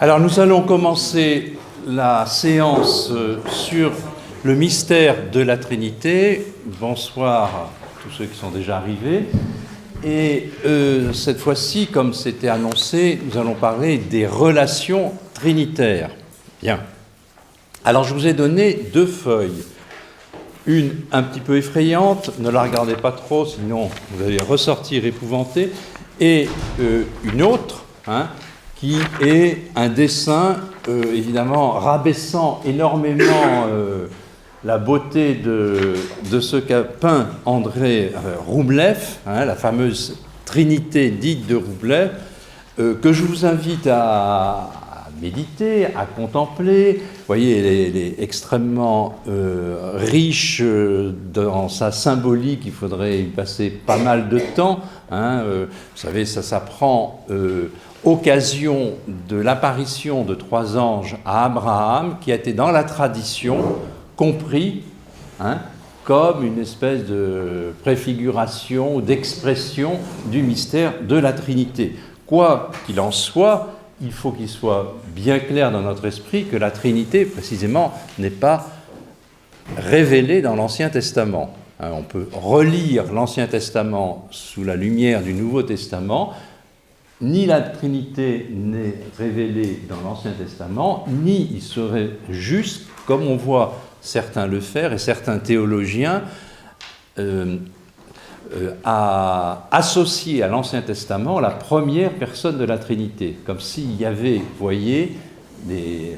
Alors nous allons commencer la séance sur le mystère de la Trinité. Bonsoir à tous ceux qui sont déjà arrivés. Et cette fois-ci, comme c'était annoncé, nous allons parler des relations trinitaires. Bien. Alors je vous ai donné deux feuilles. Une un petit peu effrayante, ne la regardez pas trop, sinon vous allez ressortir épouvanté. Et une autre, qui est un dessin, évidemment, rabaissant énormément la beauté de ce qu'a peint André Roublev, la fameuse Trinité dite de Roublev, que je vous invite à méditer, à contempler. Vous voyez, elle est extrêmement riche dans sa symbolique, il faudrait y passer pas mal de temps. Vous savez, ça prend occasion de l'apparition de trois anges à Abraham, qui a été dans la tradition compris comme une espèce de préfiguration ou d'expression du mystère de la Trinité. Quoi qu'il en soit, il faut qu'il soit bien clair dans notre esprit que la Trinité, précisément, n'est pas révélée dans l'Ancien Testament. On peut relire l'Ancien Testament sous la lumière du Nouveau Testament. Ni la Trinité n'est révélée dans l'Ancien Testament, ni il serait juste, comme on voit certains le faire et certains théologiens, à associer à l'Ancien Testament la première personne de la Trinité, comme s'il y avait, vous voyez, des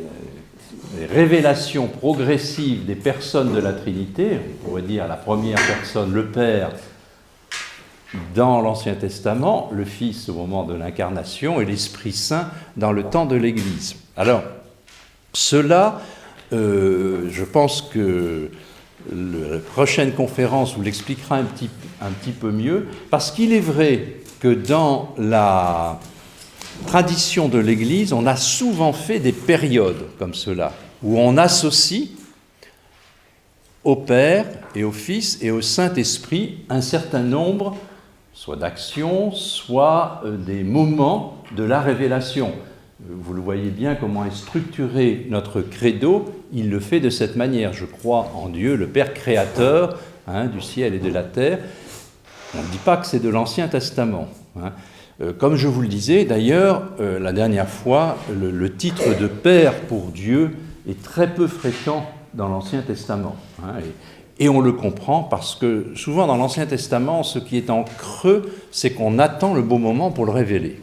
révélations progressives des personnes de la Trinité, on pourrait dire la première personne, le Père, dans l'Ancien Testament, le Fils au moment de l'incarnation et l'Esprit Saint dans le temps de l'Église. Alors, cela, je pense que la prochaine conférence vous l'expliquera un petit peu mieux, parce qu'il est vrai que dans la tradition de l'Église, on a souvent fait des périodes comme cela, où on associe au Père et au Fils et au Saint-Esprit un certain nombre, soit d'actions, soit des moments de la révélation. Vous le voyez bien comment est structuré notre credo, il le fait de cette manière. Je crois en Dieu, le Père créateur du ciel et de la terre. On ne dit pas que c'est de l'Ancien Testament. Comme je vous le disais, d'ailleurs, la dernière fois, le titre de Père pour Dieu est très peu fréquent dans l'Ancien Testament. Et on le comprend parce que souvent dans l'Ancien Testament, ce qui est en creux, c'est qu'on attend le bon moment pour le révéler.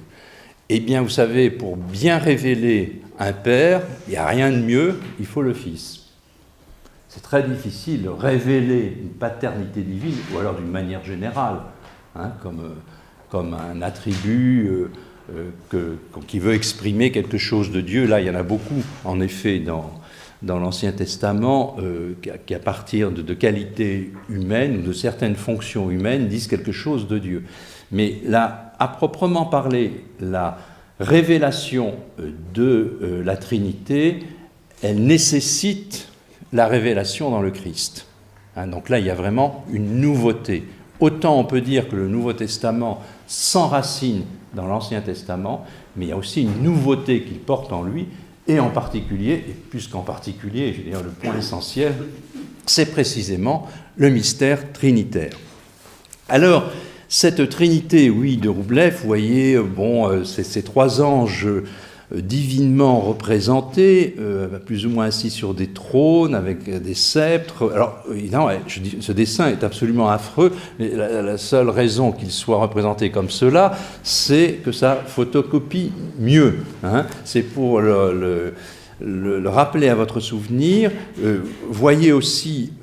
Eh bien, vous savez, pour bien révéler un Père, il n'y a rien de mieux, il faut le Fils. C'est très difficile de révéler une paternité divine, ou alors d'une manière générale, comme un attribut qui veut exprimer quelque chose de Dieu. Là, il y en a beaucoup, en effet, dans l'Ancien Testament, qui à partir de qualités humaines ou de certaines fonctions humaines disent quelque chose de Dieu. Mais là, à proprement parler, la révélation de la Trinité, elle nécessite la révélation dans le Christ. Donc là, il y a vraiment une nouveauté. Autant on peut dire que le Nouveau Testament s'enracine dans l'Ancien Testament, mais il y a aussi une nouveauté qu'il porte en lui, et en particulier, et plus qu'en particulier, je veux dire le point essentiel, c'est précisément le mystère trinitaire. Alors, cette Trinité, oui, de Roublev, vous voyez, c'est ces trois anges divinement représentés, plus ou moins assis sur des trônes, avec des sceptres. Alors, évidemment, je dis, ce dessin est absolument affreux. La seule raison qu'il soit représenté comme cela, c'est que ça photocopie mieux. C'est pour le rappeler à votre souvenir. Voyez aussi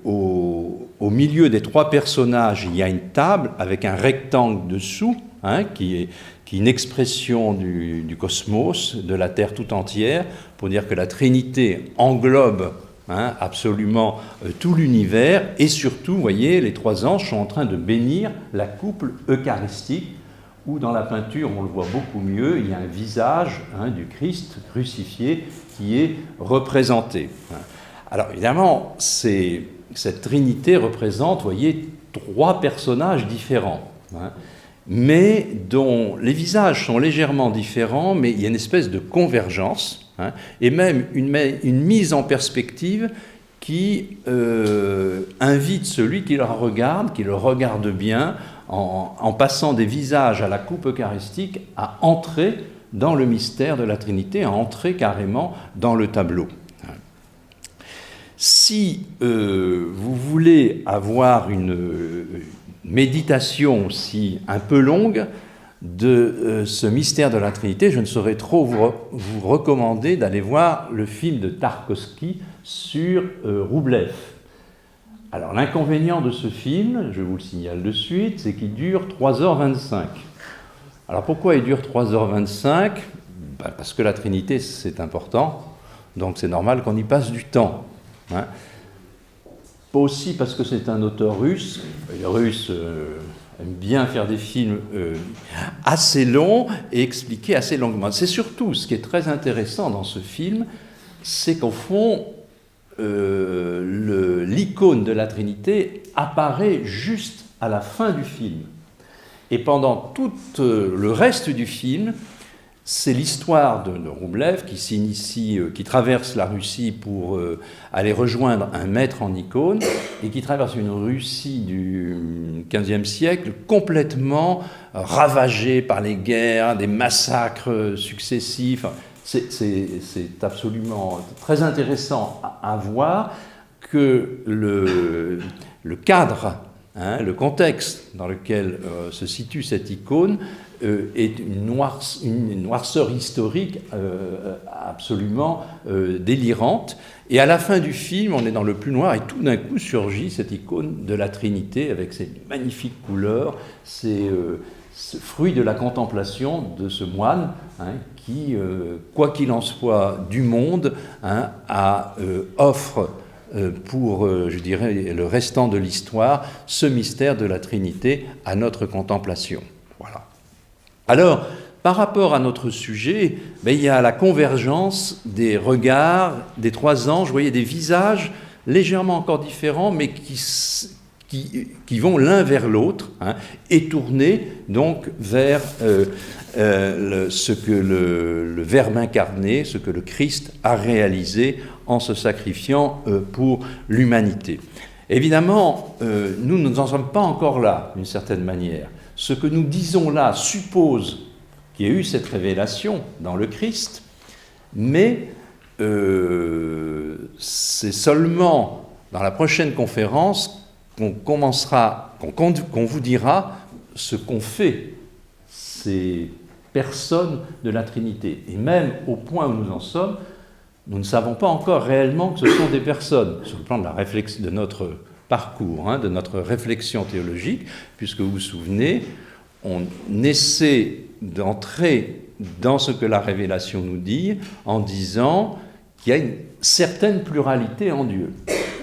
au milieu des trois personnages, il y a une table avec un rectangle dessous, qui est une expression du cosmos, de la Terre tout entière, pour dire que la Trinité englobe absolument tout l'univers, et surtout, vous voyez, les trois anges sont en train de bénir la couple eucharistique, où dans la peinture, on le voit beaucoup mieux, il y a un visage du Christ crucifié qui est représenté. Alors évidemment, cette Trinité représente, vous voyez, trois personnages différents. mais dont les visages sont légèrement différents, mais il y a une espèce de convergence, hein, et même une mise en perspective qui invite celui qui le regarde bien, en passant des visages à la coupe eucharistique, à entrer dans le mystère de la Trinité, à entrer carrément dans le tableau. Si vous voulez avoir une méditation aussi un peu longue de ce mystère de la Trinité, je ne saurais trop vous recommander d'aller voir le film de Tarkovsky sur Roublev. Alors l'inconvénient de ce film, je vous le signale de suite, c'est qu'il dure 3h25. Alors pourquoi il dure 3h25 ? Parce que la Trinité c'est important, donc c'est normal qu'on y passe du temps. Hein. Pas aussi parce que c'est un auteur russe. Les Russes aiment bien faire des films assez longs et expliquer assez longuement. C'est surtout ce qui est très intéressant dans ce film, c'est qu'au fond, l'icône de la Trinité apparaît juste à la fin du film. Et pendant tout le reste du film, c'est l'histoire de Roublev qui s'initie, qui traverse la Russie pour aller rejoindre un maître en icône et qui traverse une Russie du XVe siècle complètement ravagée par les guerres, des massacres successifs. C'est absolument très intéressant à voir que le cadre, hein, le contexte dans lequel se situe cette icône est une noirceur historique absolument délirante. Et à la fin du film, on est dans le plus noir et tout d'un coup surgit cette icône de la Trinité avec ces magnifiques couleurs, ce fruit de la contemplation de ce moine, hein, qui, quoi qu'il en soit du monde, hein, offre pour, je dirais, le restant de l'histoire, ce mystère de la Trinité à notre contemplation. Voilà. Alors, par rapport à notre sujet, il y a la convergence des regards des trois anges, vous voyez, des visages légèrement encore différents, mais qui vont l'un vers l'autre, hein, et tournés donc vers ce que le Verbe incarné, ce que le Christ a réalisé en se sacrifiant pour l'humanité. Évidemment, nous n'en sommes pas encore là, d'une certaine manière. Ce que nous disons là suppose qu'il y a eu cette révélation dans le Christ, mais c'est seulement dans la prochaine conférence qu'on vous dira ce qu'ont fait ces personnes de la Trinité. Et même au point où nous en sommes, nous ne savons pas encore réellement que ce sont des personnes, sur le plan de la réflexion, de notre parcours, hein, de notre réflexion théologique, puisque vous vous souvenez, on essaie d'entrer dans ce que la révélation nous dit en disant qu'il y a une certaine pluralité en Dieu.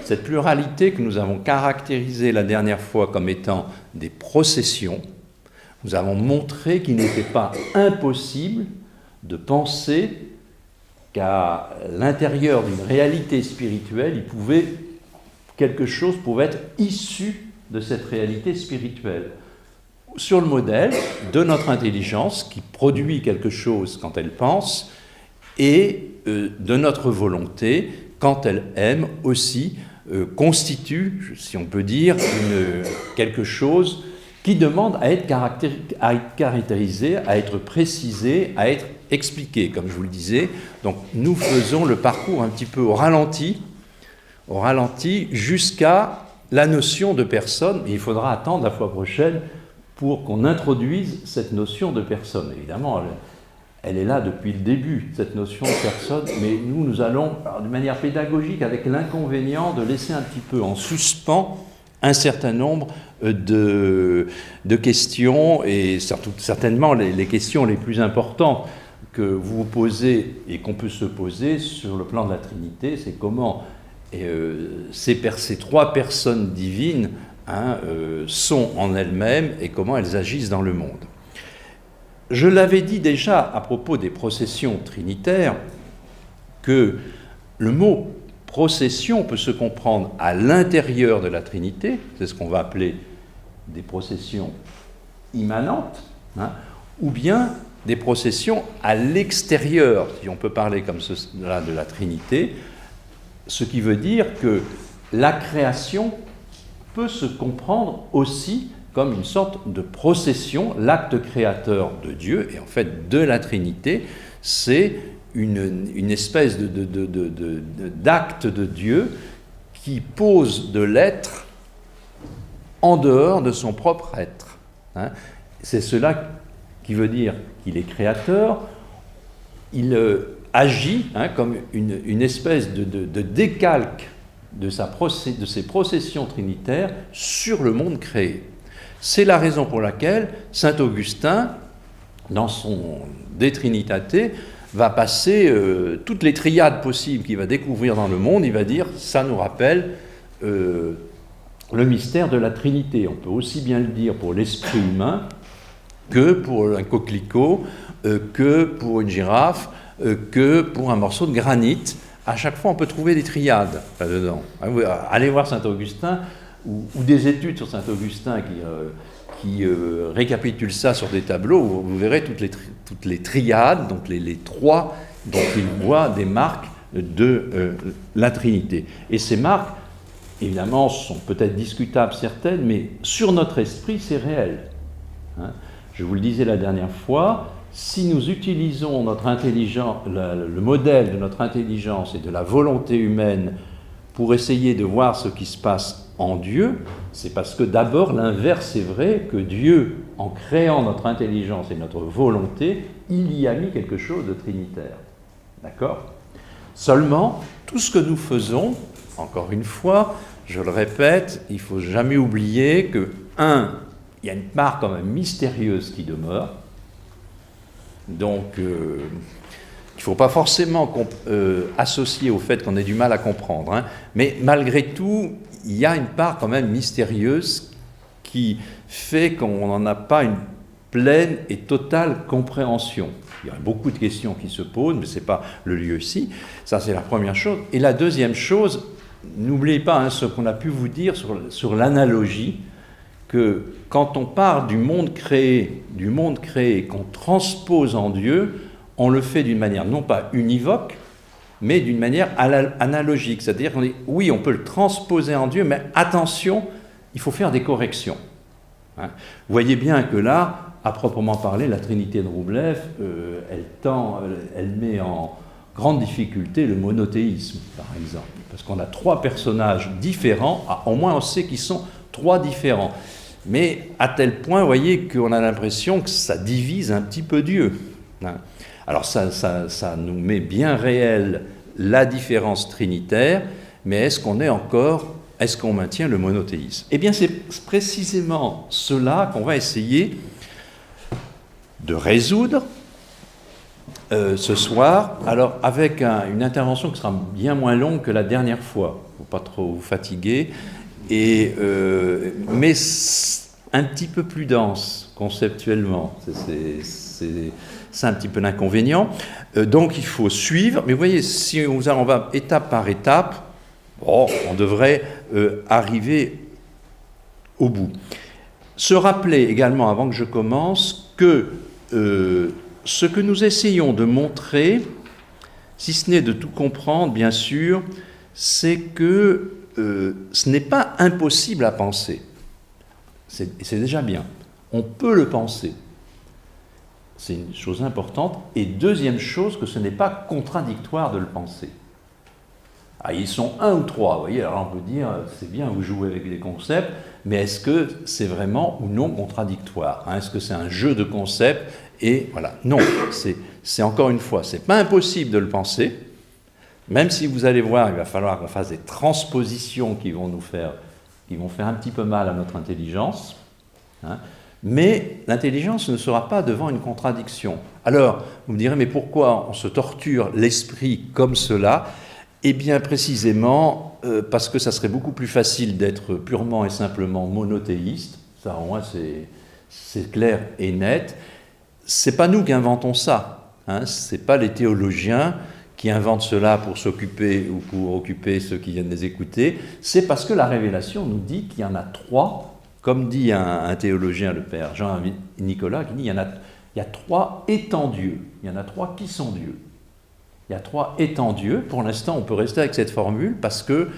Cette pluralité que nous avons caractérisée la dernière fois comme étant des processions, nous avons montré qu'il n'était pas impossible de penser qu'à l'intérieur d'une réalité spirituelle, quelque chose pouvait être issu de cette réalité spirituelle, sur le modèle de notre intelligence qui produit quelque chose quand elle pense, et de notre volonté quand elle aime aussi, constitue, si on peut dire, quelque chose qui demande à être caractérisé, à être précisé, à être expliqué, comme je vous le disais. Donc nous faisons le parcours un petit peu au ralenti jusqu'à la notion de personne, et il faudra attendre la fois prochaine pour qu'on introduise cette notion de personne. Évidemment, elle est là depuis le début, cette notion de personne, mais nous allons, de manière pédagogique, avec l'inconvénient de laisser un petit peu en suspens un certain nombre de questions, et certainement les questions les plus importantes que vous vous posez et qu'on peut se poser sur le plan de la Trinité, c'est comment ces trois personnes divines, hein, sont en elles-mêmes et comment elles agissent dans le monde. Je l'avais dit déjà à propos des processions trinitaires que le mot procession peut se comprendre à l'intérieur de la Trinité, c'est ce qu'on va appeler des processions immanentes, hein, ou bien des processions à l'extérieur, si on peut parler comme cela de la Trinité, ce qui veut dire que la création peut se comprendre aussi comme une sorte de procession. L'acte créateur de Dieu, et en fait de la Trinité, c'est une espèce d'acte de Dieu qui pose de l'être en dehors de son propre être. Hein. C'est cela qui veut dire qu'il est créateur. Il agit comme une espèce de décalque de ses processions trinitaires sur le monde créé. C'est la raison pour laquelle saint Augustin, dans son De Trinitate, va passer toutes les triades possibles qu'il va découvrir dans le monde. Il va dire, ça nous rappelle le mystère de la Trinité. On peut aussi bien le dire pour l'esprit humain que pour un coquelicot, que pour une girafe, que pour un morceau de granit. À chaque fois, on peut trouver des triades là-dedans. Allez voir saint Augustin, ou des études sur saint Augustin qui récapitulent ça sur des tableaux. Vous verrez toutes les triades, donc les trois dont il voit des marques de la Trinité. Et ces marques, évidemment, sont peut-être discutables certaines, mais sur notre esprit, c'est réel. Hein. Je vous le disais la dernière fois, si nous utilisons notre intelligence, le modèle de notre intelligence et de la volonté humaine pour essayer de voir ce qui se passe en Dieu, c'est parce que d'abord l'inverse est vrai, que Dieu, en créant notre intelligence et notre volonté, il y a mis quelque chose de trinitaire. D'accord ? Seulement, tout ce que nous faisons, encore une fois, je le répète, il ne faut jamais oublier que, il y a une part quand même mystérieuse qui demeure, donc il ne faut pas forcément associer au fait qu'on ait du mal à comprendre, hein, mais malgré tout, il y a une part quand même mystérieuse qui fait qu'on n'en a pas une pleine et totale compréhension. Il y a beaucoup de questions qui se posent, mais ce n'est pas le lieu ici. Ça, c'est la première chose. Et la deuxième chose, n'oubliez pas ce qu'on a pu vous dire sur l'analogie, que quand on parle du monde créé qu'on transpose en Dieu, on le fait d'une manière non pas univoque, mais d'une manière analogique. C'est-à-dire qu'on dit, oui, on peut le transposer en Dieu, mais attention, il faut faire des corrections. Hein. Vous voyez bien que là, à proprement parler, la Trinité de Roublev, elle met en grande difficulté le monothéisme, par exemple. Parce qu'on a trois personnages différents, au moins on sait qu'ils sont trois différents. Mais à tel point, vous voyez, qu'on a l'impression que ça divise un petit peu Dieu. Hein. Alors ça nous met bien réel la différence trinitaire, mais est-ce qu'on maintient le monothéisme ? Eh bien, c'est précisément cela qu'on va essayer de résoudre ce soir, alors avec une intervention qui sera bien moins longue que la dernière fois, il ne faut pas trop vous fatiguer, mais un petit peu plus dense conceptuellement, c'est un petit peu l'inconvénient. Donc il faut suivre, mais vous voyez, si on va étape par étape, on devrait arriver au bout. Se rappeler également, avant que je commence, que ce que nous essayons de montrer, si ce n'est de tout comprendre, bien sûr, c'est que ce n'est pas impossible à penser. C'est déjà bien. On peut le penser. C'est une chose importante. Et deuxième chose, que ce n'est pas contradictoire de le penser. Ah, ils sont un ou trois, vous voyez, alors on peut dire, c'est bien, vous jouez avec des concepts, mais est-ce que c'est vraiment ou non contradictoire, hein? Est-ce que c'est un jeu de concepts? Et voilà, non, c'est encore une fois, c'est pas impossible de le penser, même si vous allez voir, il va falloir qu'on fasse des transpositions qui vont faire un petit peu mal à notre intelligence, hein? Mais l'intelligence ne sera pas devant une contradiction. Alors, vous me direz, mais pourquoi on se torture l'esprit comme cela ? Eh bien, précisément, parce que ça serait beaucoup plus facile d'être purement et simplement monothéiste. Ça, au moins, c'est clair et net. C'est pas nous qui inventons ça. Hein, c'est pas les théologiens qui inventent cela pour s'occuper ou pour occuper ceux qui viennent les écouter. C'est parce que la révélation nous dit qu'il y en a trois Comme dit un théologien, le père Jean-Nicolas, qui dit il y a 3 étant Dieu. Il y en a 3 qui sont Dieu. Il y a 3 étant Dieu. Pour l'instant, on peut rester avec cette formule parce que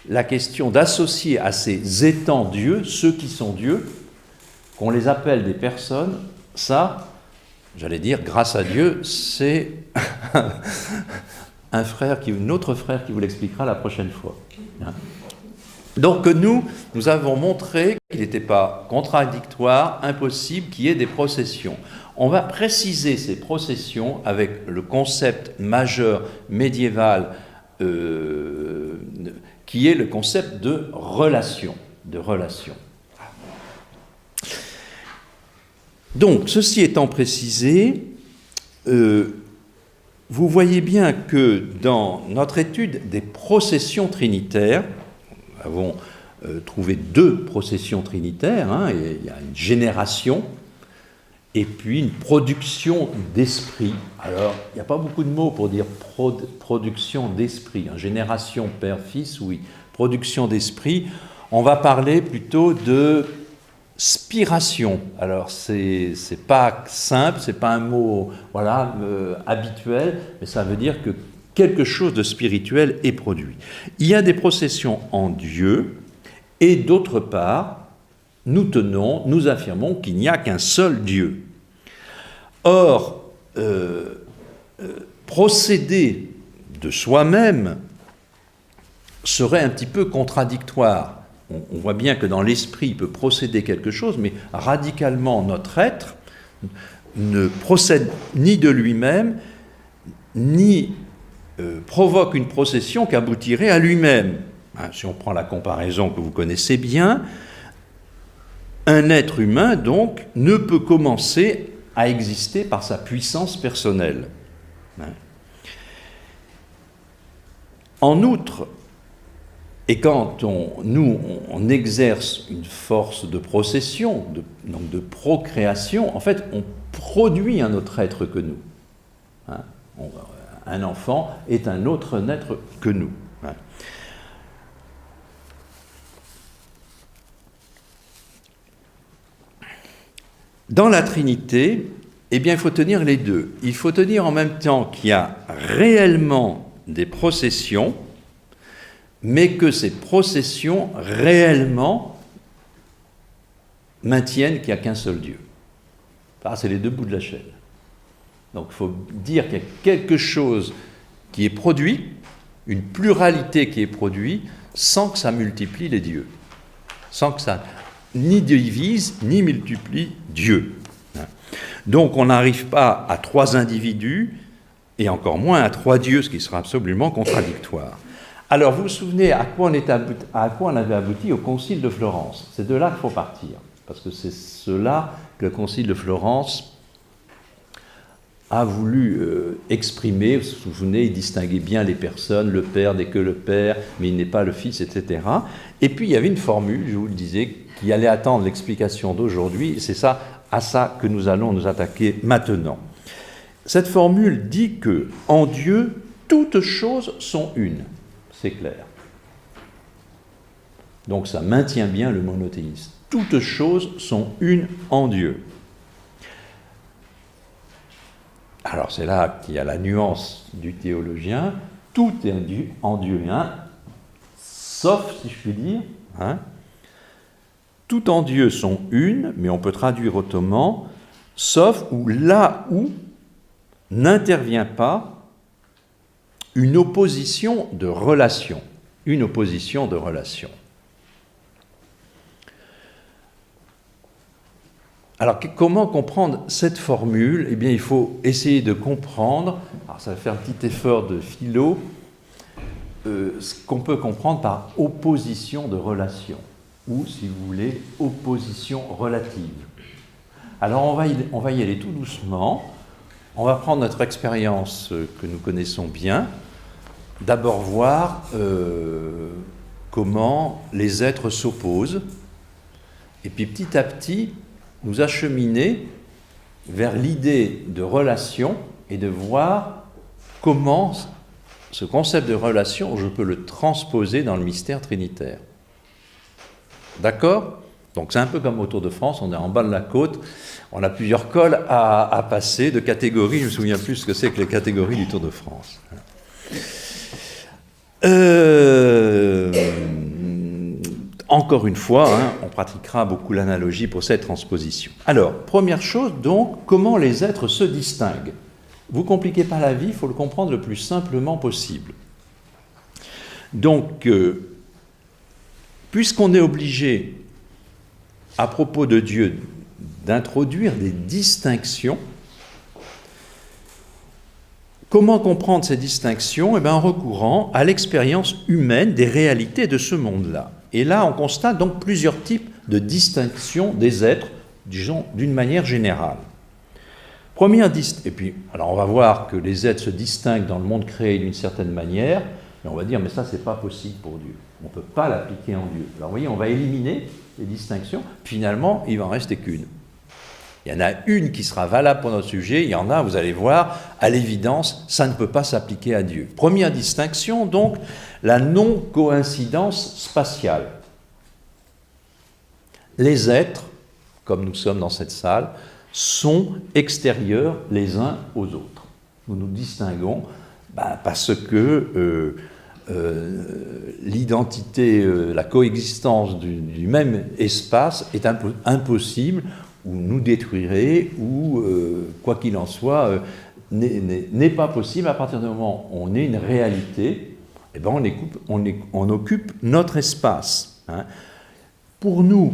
la question d'associer à ces étant Dieu, ceux qui sont Dieu, qu'on les appelle des personnes, ça, j'allais dire, grâce à Dieu, c'est un autre frère qui vous l'expliquera la prochaine fois. Donc nous avons montré qu'il n'était pas contradictoire, impossible qu'il y ait des processions. On va préciser ces processions avec le concept majeur médiéval qui est le concept de relation. Donc, ceci étant précisé, vous voyez bien que dans notre étude des processions trinitaires, nous avons trouvé 2 processions trinitaires, et il y a une génération et puis une production d'esprit. Alors, il n'y a pas beaucoup de mots pour dire production d'esprit. Génération, père, fils, oui. Production d'esprit, on va parler plutôt de spiration. Alors, c'est pas simple, c'est pas un mot habituel, mais ça veut dire que quelque chose de spirituel est produit. Il y a des processions en Dieu, et d'autre part, nous affirmons qu'il n'y a qu'un seul Dieu. Or, procéder de soi-même serait un petit peu contradictoire. On voit bien que dans l'esprit, il peut procéder quelque chose, mais radicalement, notre être ne procède ni de lui-même, ni provoque une procession qui aboutirait à lui-même. Si on prend la comparaison que vous connaissez bien, un être humain, donc, ne peut commencer à exister par sa puissance personnelle. En outre, et quand on exerce une force de procession, donc de procréation, en fait, on produit un autre être que nous. Un enfant est un autre être que nous. Dans la Trinité, eh bien, il faut tenir les deux. Il faut tenir en même temps qu'il y a réellement des processions, mais que ces processions réellement maintiennent qu'il n'y a qu'un seul Dieu. C'est les 2 bouts de la chaîne. Donc il faut dire qu'il y a quelque chose qui est produit, une pluralité qui est produite, sans que ça multiplie les dieux. Sans que ça ni divise, ni multiplie Dieu. Donc on n'arrive pas à 3 individus, et encore moins à 3 dieux, ce qui sera absolument contradictoire. Alors, vous vous souvenez à quoi on avait abouti au Concile de Florence? C'est de là qu'il faut partir, parce que c'est cela que le Concile de Florence a voulu exprimer. Vous vous souvenez, il distinguait bien les personnes, le Père n'est que le Père, mais il n'est pas le Fils, etc. Et puis, il y avait une formule, je vous le disais, qui allait attendre l'explication d'aujourd'hui, et c'est à ça que nous allons nous attaquer maintenant. Cette formule dit que, en Dieu, toutes choses sont une. C'est clair. Donc ça maintient bien le monothéisme. Toutes choses sont une en Dieu. Alors c'est là qu'il y a la nuance du théologien. Tout est en Dieu un, sauf, si je puis dire, tout en Dieu sont une, mais on peut traduire autrement, sauf là où n'intervient pas une opposition de relation. Une opposition de relation. Alors, comment comprendre cette formule? Eh bien, il faut essayer de comprendre, alors ça va faire un petit effort de philo, ce qu'on peut comprendre par opposition de relation, ou, si vous voulez, opposition relative. Alors, on va y aller tout doucement. On va prendre notre expérience que nous connaissons bien, d'abord voir comment les êtres s'opposent, et puis petit à petit nous acheminer vers l'idée de relation et de voir comment ce concept de relation, je peux le transposer dans le mystère trinitaire. D'accord? Donc c'est un peu comme au Tour de France, on est en bas de la côte, on a plusieurs cols à passer de catégories, je me souviens plus ce que c'est que les catégories du Tour de France. Encore une fois, on pratiquera beaucoup l'analogie pour cette transposition. Alors, première chose, donc, comment les êtres se distinguent? Vous ne compliquez pas la vie, il faut le comprendre le plus simplement possible. Donc, puisqu'on est obligé, à propos de Dieu, d'introduire des distinctions, comment comprendre ces distinctions? En recourant à l'expérience humaine des réalités de ce monde-là. Et là, on constate donc plusieurs types de distinctions des êtres, disons, d'une manière générale. Et puis, alors on va voir que les êtres se distinguent dans le monde créé d'une certaine manière, et on va dire, mais ça, c'est pas possible pour Dieu. On ne peut pas l'appliquer en Dieu. Alors, vous voyez, on va éliminer les distinctions. Finalement, il va en rester qu'une. Il y en a une qui sera valable pour notre sujet, il y en a, vous allez voir, à l'évidence, ça ne peut pas s'appliquer à Dieu. Première distinction, donc, la non-coïncidence spatiale. Les êtres, comme nous sommes dans cette salle, sont extérieurs les uns aux autres. Nous nous distinguons parce que l'identité, la coexistence du même espace est impossible, ou nous détruirait, ou quoi qu'il en soit, n'est pas possible à partir du moment où on est une réalité, on occupe notre espace. Pour nous,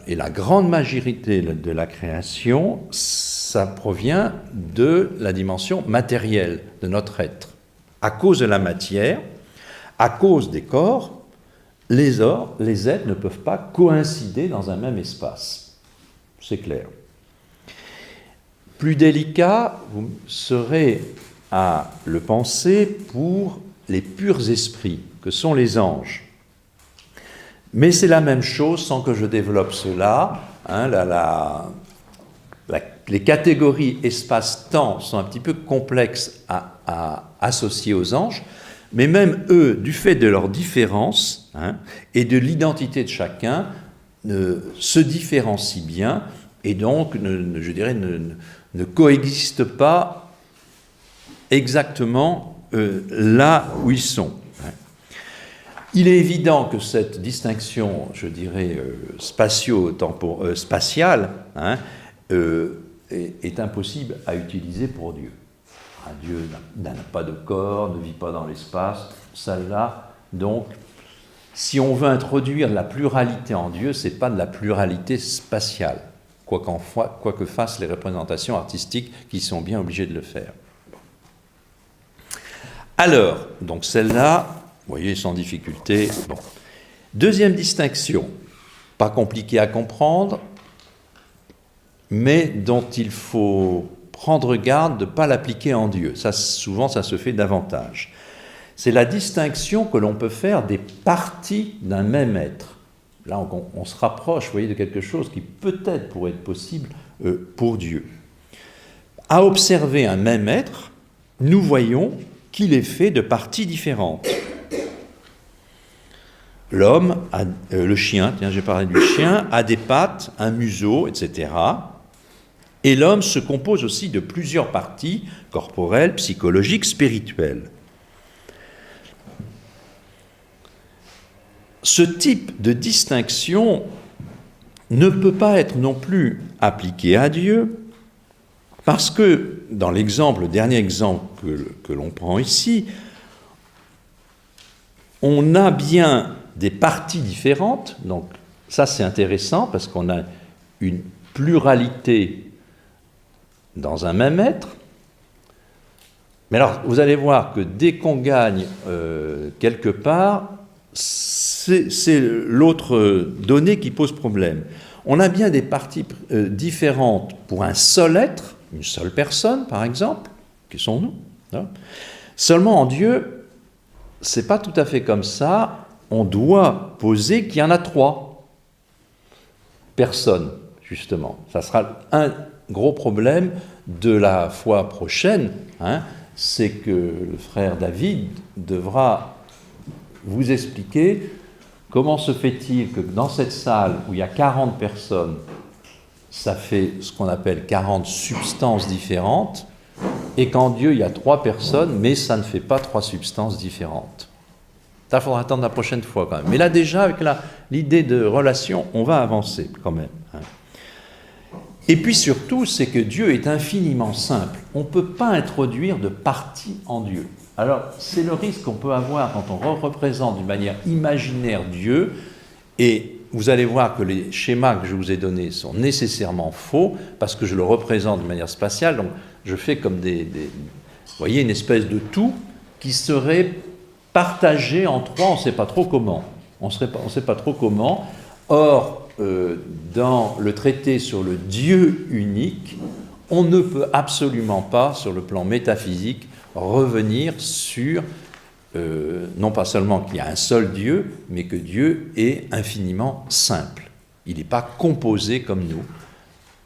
et la grande majorité de la création, ça provient de la dimension matérielle de notre être. À cause de la matière, à cause des corps, les êtres ne peuvent pas coïncider dans un même espace. C'est clair. Plus délicat, vous serez à le penser pour les purs esprits, que sont les anges. Mais c'est la même chose, sans que je développe cela. Les catégories espace-temps sont un petit peu complexes à associer aux anges, mais même eux, du fait de leur différence et de l'identité de chacun, se différencient bien et donc, ne coexistent pas exactement là où ils sont. Il est évident que cette distinction, spatiale, est impossible à utiliser pour Dieu. Dieu n'a pas de corps, ne vit pas dans l'espace, celle-là, donc, si on veut introduire la pluralité en Dieu, ce n'est pas de la pluralité spatiale, quoi que fassent les représentations artistiques qui sont bien obligées de le faire. Alors, donc celle-là, vous voyez, sans difficulté. Bon. Deuxième distinction, pas compliquée à comprendre, mais dont il faut prendre garde de ne pas l'appliquer en Dieu. Ça, souvent, ça se fait davantage. C'est la distinction que l'on peut faire des parties d'un même être. Là, on se rapproche, vous voyez, de quelque chose qui peut-être pourrait être possible pour Dieu. À observer un même être, nous voyons qu'il est fait de parties différentes. L'homme, le chien, j'ai parlé du chien, a des pattes, un museau, etc. Et l'homme se compose aussi de plusieurs parties corporelles, psychologiques, spirituelles. Ce type de distinction ne peut pas être non plus appliqué à Dieu, parce que, dans le dernier exemple que l'on prend ici, on a bien des parties différentes, donc ça c'est intéressant, parce qu'on a une pluralité dans un même être. Mais alors, vous allez voir que dès qu'on gagne quelque part, c'est l'autre donnée qui pose problème. On a bien des parties différentes pour un seul être, une seule personne, par exemple, qui sont nous. Seulement en Dieu, c'est pas tout à fait comme ça. On doit poser qu'il y en a 3 personnes, justement. Ça sera un gros problème de la fois prochaine, c'est que le frère David devra vous expliquer comment se fait-il que dans cette salle où il y a 40 personnes, ça fait ce qu'on appelle 40 substances différentes, et qu'en Dieu, il y a 3 personnes, mais ça ne fait pas 3 substances différentes. Ça, il faudra attendre la prochaine fois quand même. Mais là, déjà, avec l'idée de relation, on va avancer quand même. Et puis surtout, c'est que Dieu est infiniment simple. On ne peut pas introduire de partie en Dieu. Alors, c'est le risque qu'on peut avoir quand on représente d'une manière imaginaire Dieu, et vous allez voir que les schémas que je vous ai donnés sont nécessairement faux, parce que je le représente de manière spatiale, donc je fais comme vous voyez, une espèce de tout qui serait partagé en 3, on ne sait pas trop comment. On ne sait pas trop comment. Or, dans le traité sur le Dieu unique, on ne peut absolument pas, sur le plan métaphysique, revenir sur, non pas seulement qu'il y a un seul Dieu, mais que Dieu est infiniment simple. Il n'est pas composé comme nous.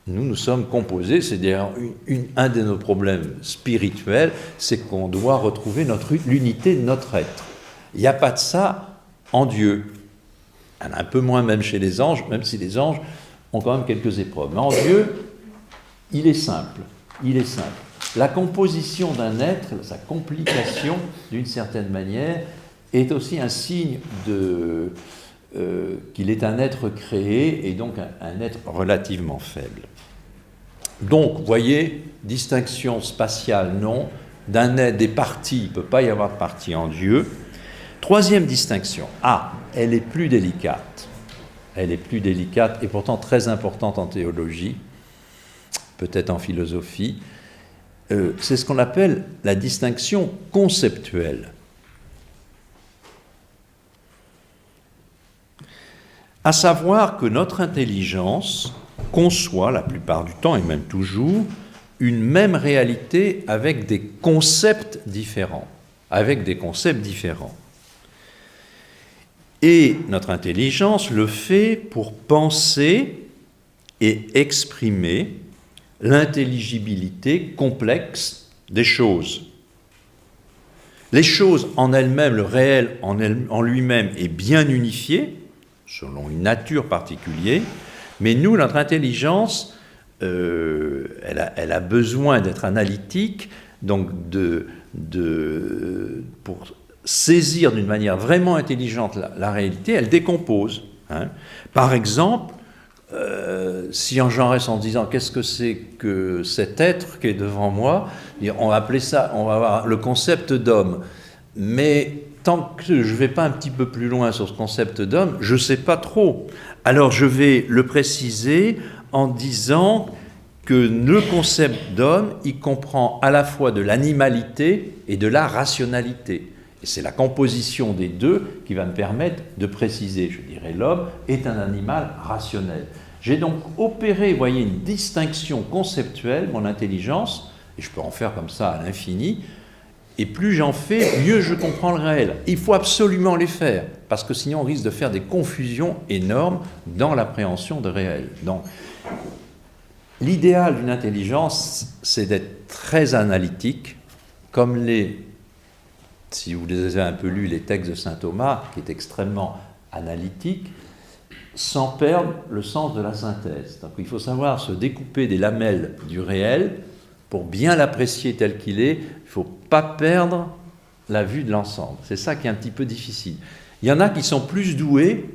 Nous sommes composés, c'est d'ailleurs un de nos problèmes spirituels, c'est qu'on doit retrouver l'unité de notre être. Il n'y a pas de ça en Dieu. Il y en a un peu moins même chez les anges, même si les anges ont quand même quelques épreuves. Mais en Dieu, il est simple. Il est simple. La composition d'un être, sa complication, d'une certaine manière, est aussi un signe qu'il est un être créé et donc un être relativement faible. Donc, vous voyez, distinction spatiale, non. D'un être, des parties, il ne peut pas y avoir de partie en Dieu. Troisième distinction. Elle est plus délicate. Elle est plus délicate et pourtant très importante en théologie, peut-être en philosophie. C'est ce qu'on appelle la distinction conceptuelle. À savoir que notre intelligence conçoit, la plupart du temps et même toujours, une même réalité avec des concepts différents. Et notre intelligence le fait pour penser et exprimer l'intelligibilité complexe des choses. Les choses en elles-mêmes, le réel en lui-même est bien unifié, selon une nature particulière, mais nous, notre intelligence, elle a besoin d'être analytique, donc pour saisir d'une manière vraiment intelligente la réalité, elle décompose. Par exemple, si Jean Jaurès en disant qu'est-ce que c'est que cet être qui est devant moi, on va appeler ça, on va avoir le concept d'homme. Mais tant que je ne vais pas un petit peu plus loin sur ce concept d'homme, je ne sais pas trop. Alors je vais le préciser en disant que le concept d'homme, il comprend à la fois de l'animalité et de la rationalité. Et c'est la composition des deux qui va me permettre de préciser. Je dirais l'homme est un animal rationnel. J'ai donc opéré, vous voyez, une distinction conceptuelle, mon intelligence, et je peux en faire comme ça à l'infini, et plus j'en fais, mieux je comprends le réel. Il faut absolument les faire, parce que sinon on risque de faire des confusions énormes dans l'appréhension de réel. Donc, l'idéal d'une intelligence, c'est d'être très analytique, comme si vous les avez un peu lus, les textes de saint Thomas, qui est extrêmement analytique, sans perdre le sens de la synthèse. Donc il faut savoir se découper des lamelles du réel pour bien l'apprécier tel qu'il est. Il ne faut pas perdre la vue de l'ensemble. C'est ça qui est un petit peu difficile. Il y en a qui sont plus doués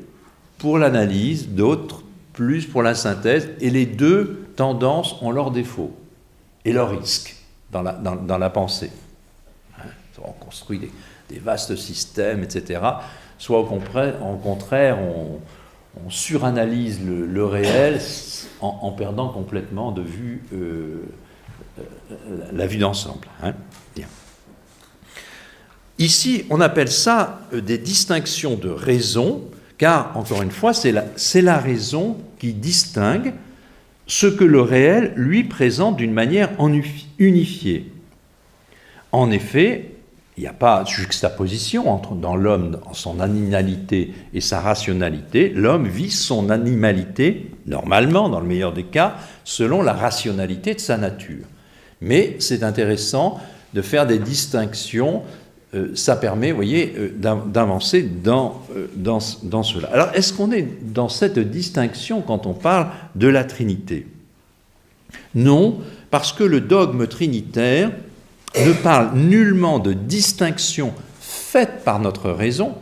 pour l'analyse, d'autres plus pour la synthèse, et les deux tendances ont leurs défauts et leurs risques dans la pensée. On construit des vastes systèmes, etc. Soit au contraire, on suranalyse le réel en perdant complètement de vue la vue d'ensemble. Bien. Ici, on appelle ça des distinctions de raison, car, encore une fois, c'est la raison qui distingue ce que le réel lui présente d'une manière unifiée. En effet, il n'y a pas de juxtaposition dans l'homme, dans son animalité et sa rationalité. L'homme vit son animalité, normalement, dans le meilleur des cas, selon la rationalité de sa nature. Mais c'est intéressant de faire des distinctions ça permet, vous voyez, d'avancer dans cela. Alors, est-ce qu'on est dans cette distinction quand on parle de la Trinité? Non, parce que le dogme trinitaire ne parle nullement de distinction faite par notre raison,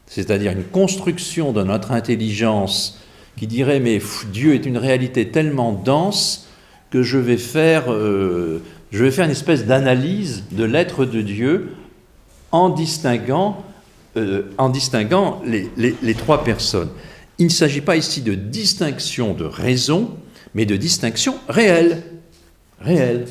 c'est-à-dire une construction de notre intelligence qui dirait « mais Dieu est une réalité tellement dense que je vais faire une espèce d'analyse de l'être de Dieu en distinguant les trois personnes ». Il ne s'agit pas ici de distinction de raison, mais de distinction réelle. Réelle.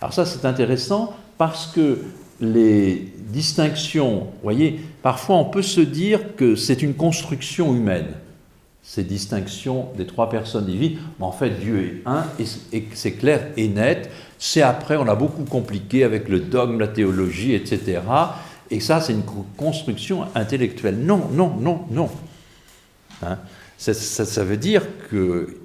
Alors ça, c'est intéressant parce que les distinctions, vous voyez, parfois on peut se dire que c'est une construction humaine, ces distinctions des trois personnes divines, mais en fait Dieu est un, et c'est clair et net. C'est après, on a beaucoup compliqué avec le dogme, la théologie, etc. Et ça, c'est une construction intellectuelle. Non, non, non, non. Hein? Ça veut dire que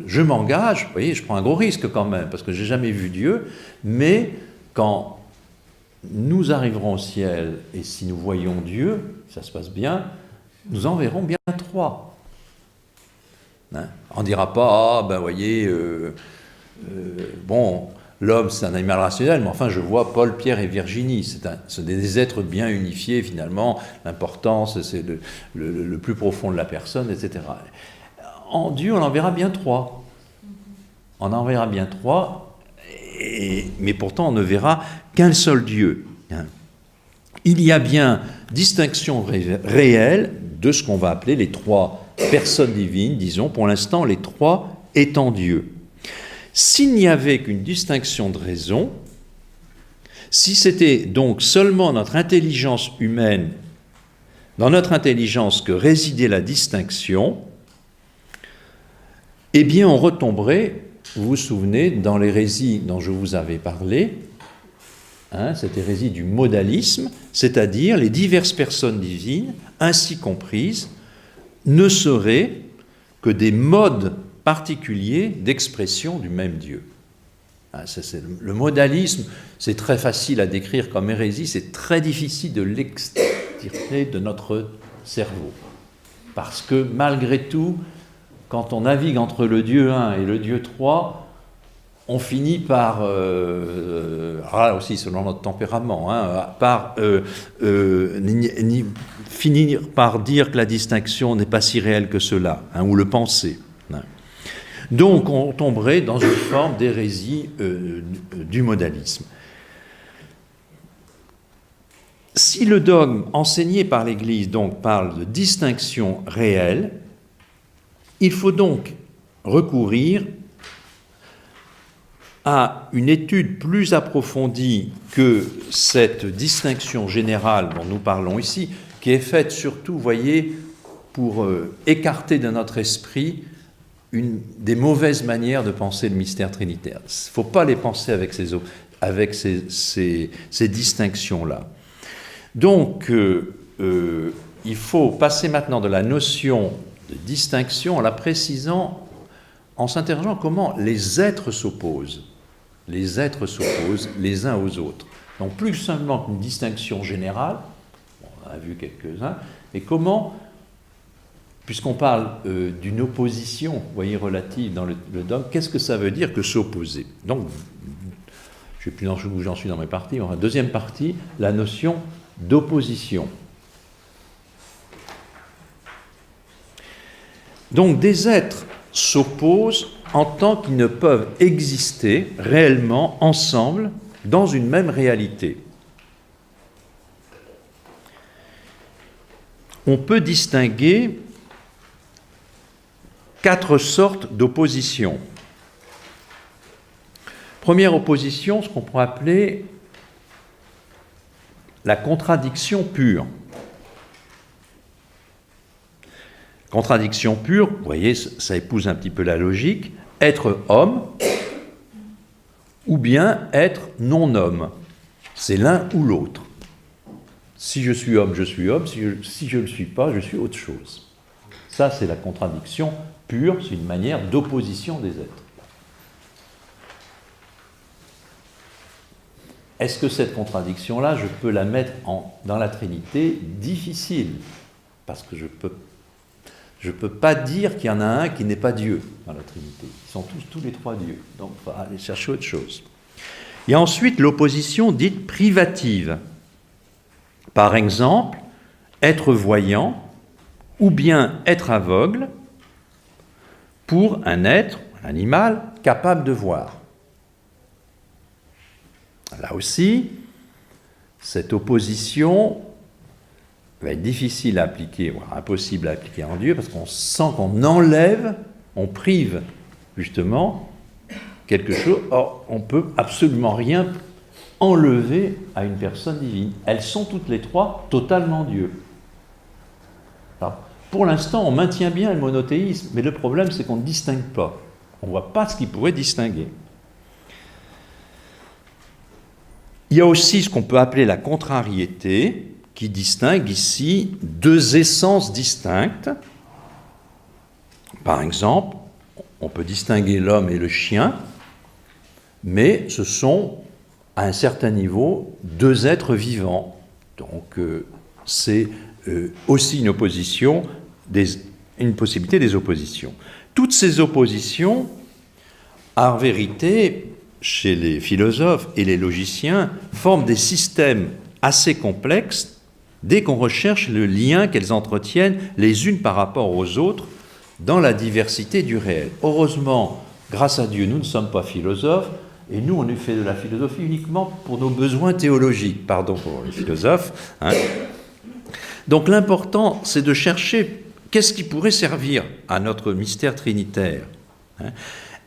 je m'engage, vous voyez, je prends un gros risque quand même, parce que je n'ai jamais vu Dieu, mais quand nous arriverons au ciel, et si nous voyons Dieu, ça se passe bien, nous en verrons bien trois. Hein? On ne dira pas, vous voyez, bon, l'homme c'est un animal rationnel, mais enfin je vois Paul, Pierre et Virginie, c'est des êtres bien unifiés finalement, l'importance c'est le plus profond de la personne, etc. En Dieu on en verra bien trois. On en verra bien trois, mais pourtant on ne verra qu'un seul Dieu. Il y a bien distinction réelle de ce qu'on va appeler les trois personnes divines, disons pour l'instant les trois étant Dieu. S'il n'y avait qu'une distinction de raison, si c'était donc seulement notre intelligence humaine, dans notre intelligence que résidait la distinction, eh bien on retomberait, vous vous souvenez, dans l'hérésie dont je vous avais parlé, cette hérésie du modalisme, c'est-à-dire les diverses personnes divines, ainsi comprises, ne seraient que des modes particulier d'expression du même Dieu. Le modalisme, c'est très facile à décrire comme hérésie, c'est très difficile de l'extirper de notre cerveau. Parce que malgré tout, quand on navigue entre le Dieu 1 et le Dieu 3, on finit par, là aussi selon notre tempérament, finir par dire que la distinction n'est pas si réelle que cela, ou le penser. Donc on tomberait dans une forme d'hérésie du modalisme. Si le dogme enseigné par l'Église donc parle de distinction réelle, il faut donc recourir à une étude plus approfondie que cette distinction générale dont nous parlons ici, qui est faite surtout, vous voyez, pour écarter de notre esprit des mauvaises manières de penser le mystère trinitaire. Il ne faut pas les penser avec ces distinctions-là. Donc, il faut passer maintenant de la notion de distinction en la précisant, en s'interrogeant comment les êtres s'opposent. Les êtres s'opposent les uns aux autres. Donc, plus seulement qu'une distinction générale, on en a vu quelques-uns, mais comment, puisqu'on parle d'une opposition, vous voyez, relative dans le dogme, qu'est-ce que ça veut dire que s'opposer? Donc, je ne sais plus où j'en suis dans mes parties, enfin, deuxième partie, la notion d'opposition. Donc, des êtres s'opposent en tant qu'ils ne peuvent exister réellement ensemble dans une même réalité. On peut distinguer 4 sortes d'opposition. Première opposition, ce qu'on pourrait appeler la contradiction pure. Contradiction pure, vous voyez, ça épouse un petit peu la logique, être homme ou bien être non-homme. C'est l'un ou l'autre. Si je suis homme, je suis homme, si je ne le suis pas, je suis autre chose. Ça, c'est la contradiction pure, c'est une manière d'opposition des êtres. Est-ce que cette contradiction-là, je peux la mettre dans la Trinité? Difficile, parce que je peux pas dire qu'il y en a un qui n'est pas Dieu dans la Trinité. Ils sont tous les trois Dieux, donc il faut aller chercher autre chose. Il y a ensuite l'opposition dite privative. Par exemple, être voyant ou bien être aveugle pour un être, un animal, capable de voir. Là aussi, cette opposition va être difficile à appliquer, voire impossible à appliquer en Dieu, parce qu'on sent qu'on enlève, on prive justement quelque chose. Or, on ne peut absolument rien enlever à une personne divine. Elles sont toutes les trois totalement Dieu. Alors, pour l'instant, on maintient bien le monothéisme, mais le problème, c'est qu'on ne distingue pas. On ne voit pas ce qui pourrait distinguer. Il y a aussi ce qu'on peut appeler la contrariété, qui distingue ici deux essences distinctes. Par exemple, on peut distinguer l'homme et le chien, mais ce sont, à un certain niveau, deux êtres vivants. Donc, c'est aussi une opposition, une possibilité des oppositions. Toutes ces oppositions, en vérité, chez les philosophes et les logiciens, forment des systèmes assez complexes dès qu'on recherche le lien qu'elles entretiennent les unes par rapport aux autres dans la diversité du réel. Heureusement, grâce à Dieu, nous ne sommes pas philosophes, et nous, on fait de la philosophie uniquement pour nos besoins théologiques. Pardon pour les philosophes. Donc l'important, c'est de chercher qu'est-ce qui pourrait servir à notre mystère trinitaire.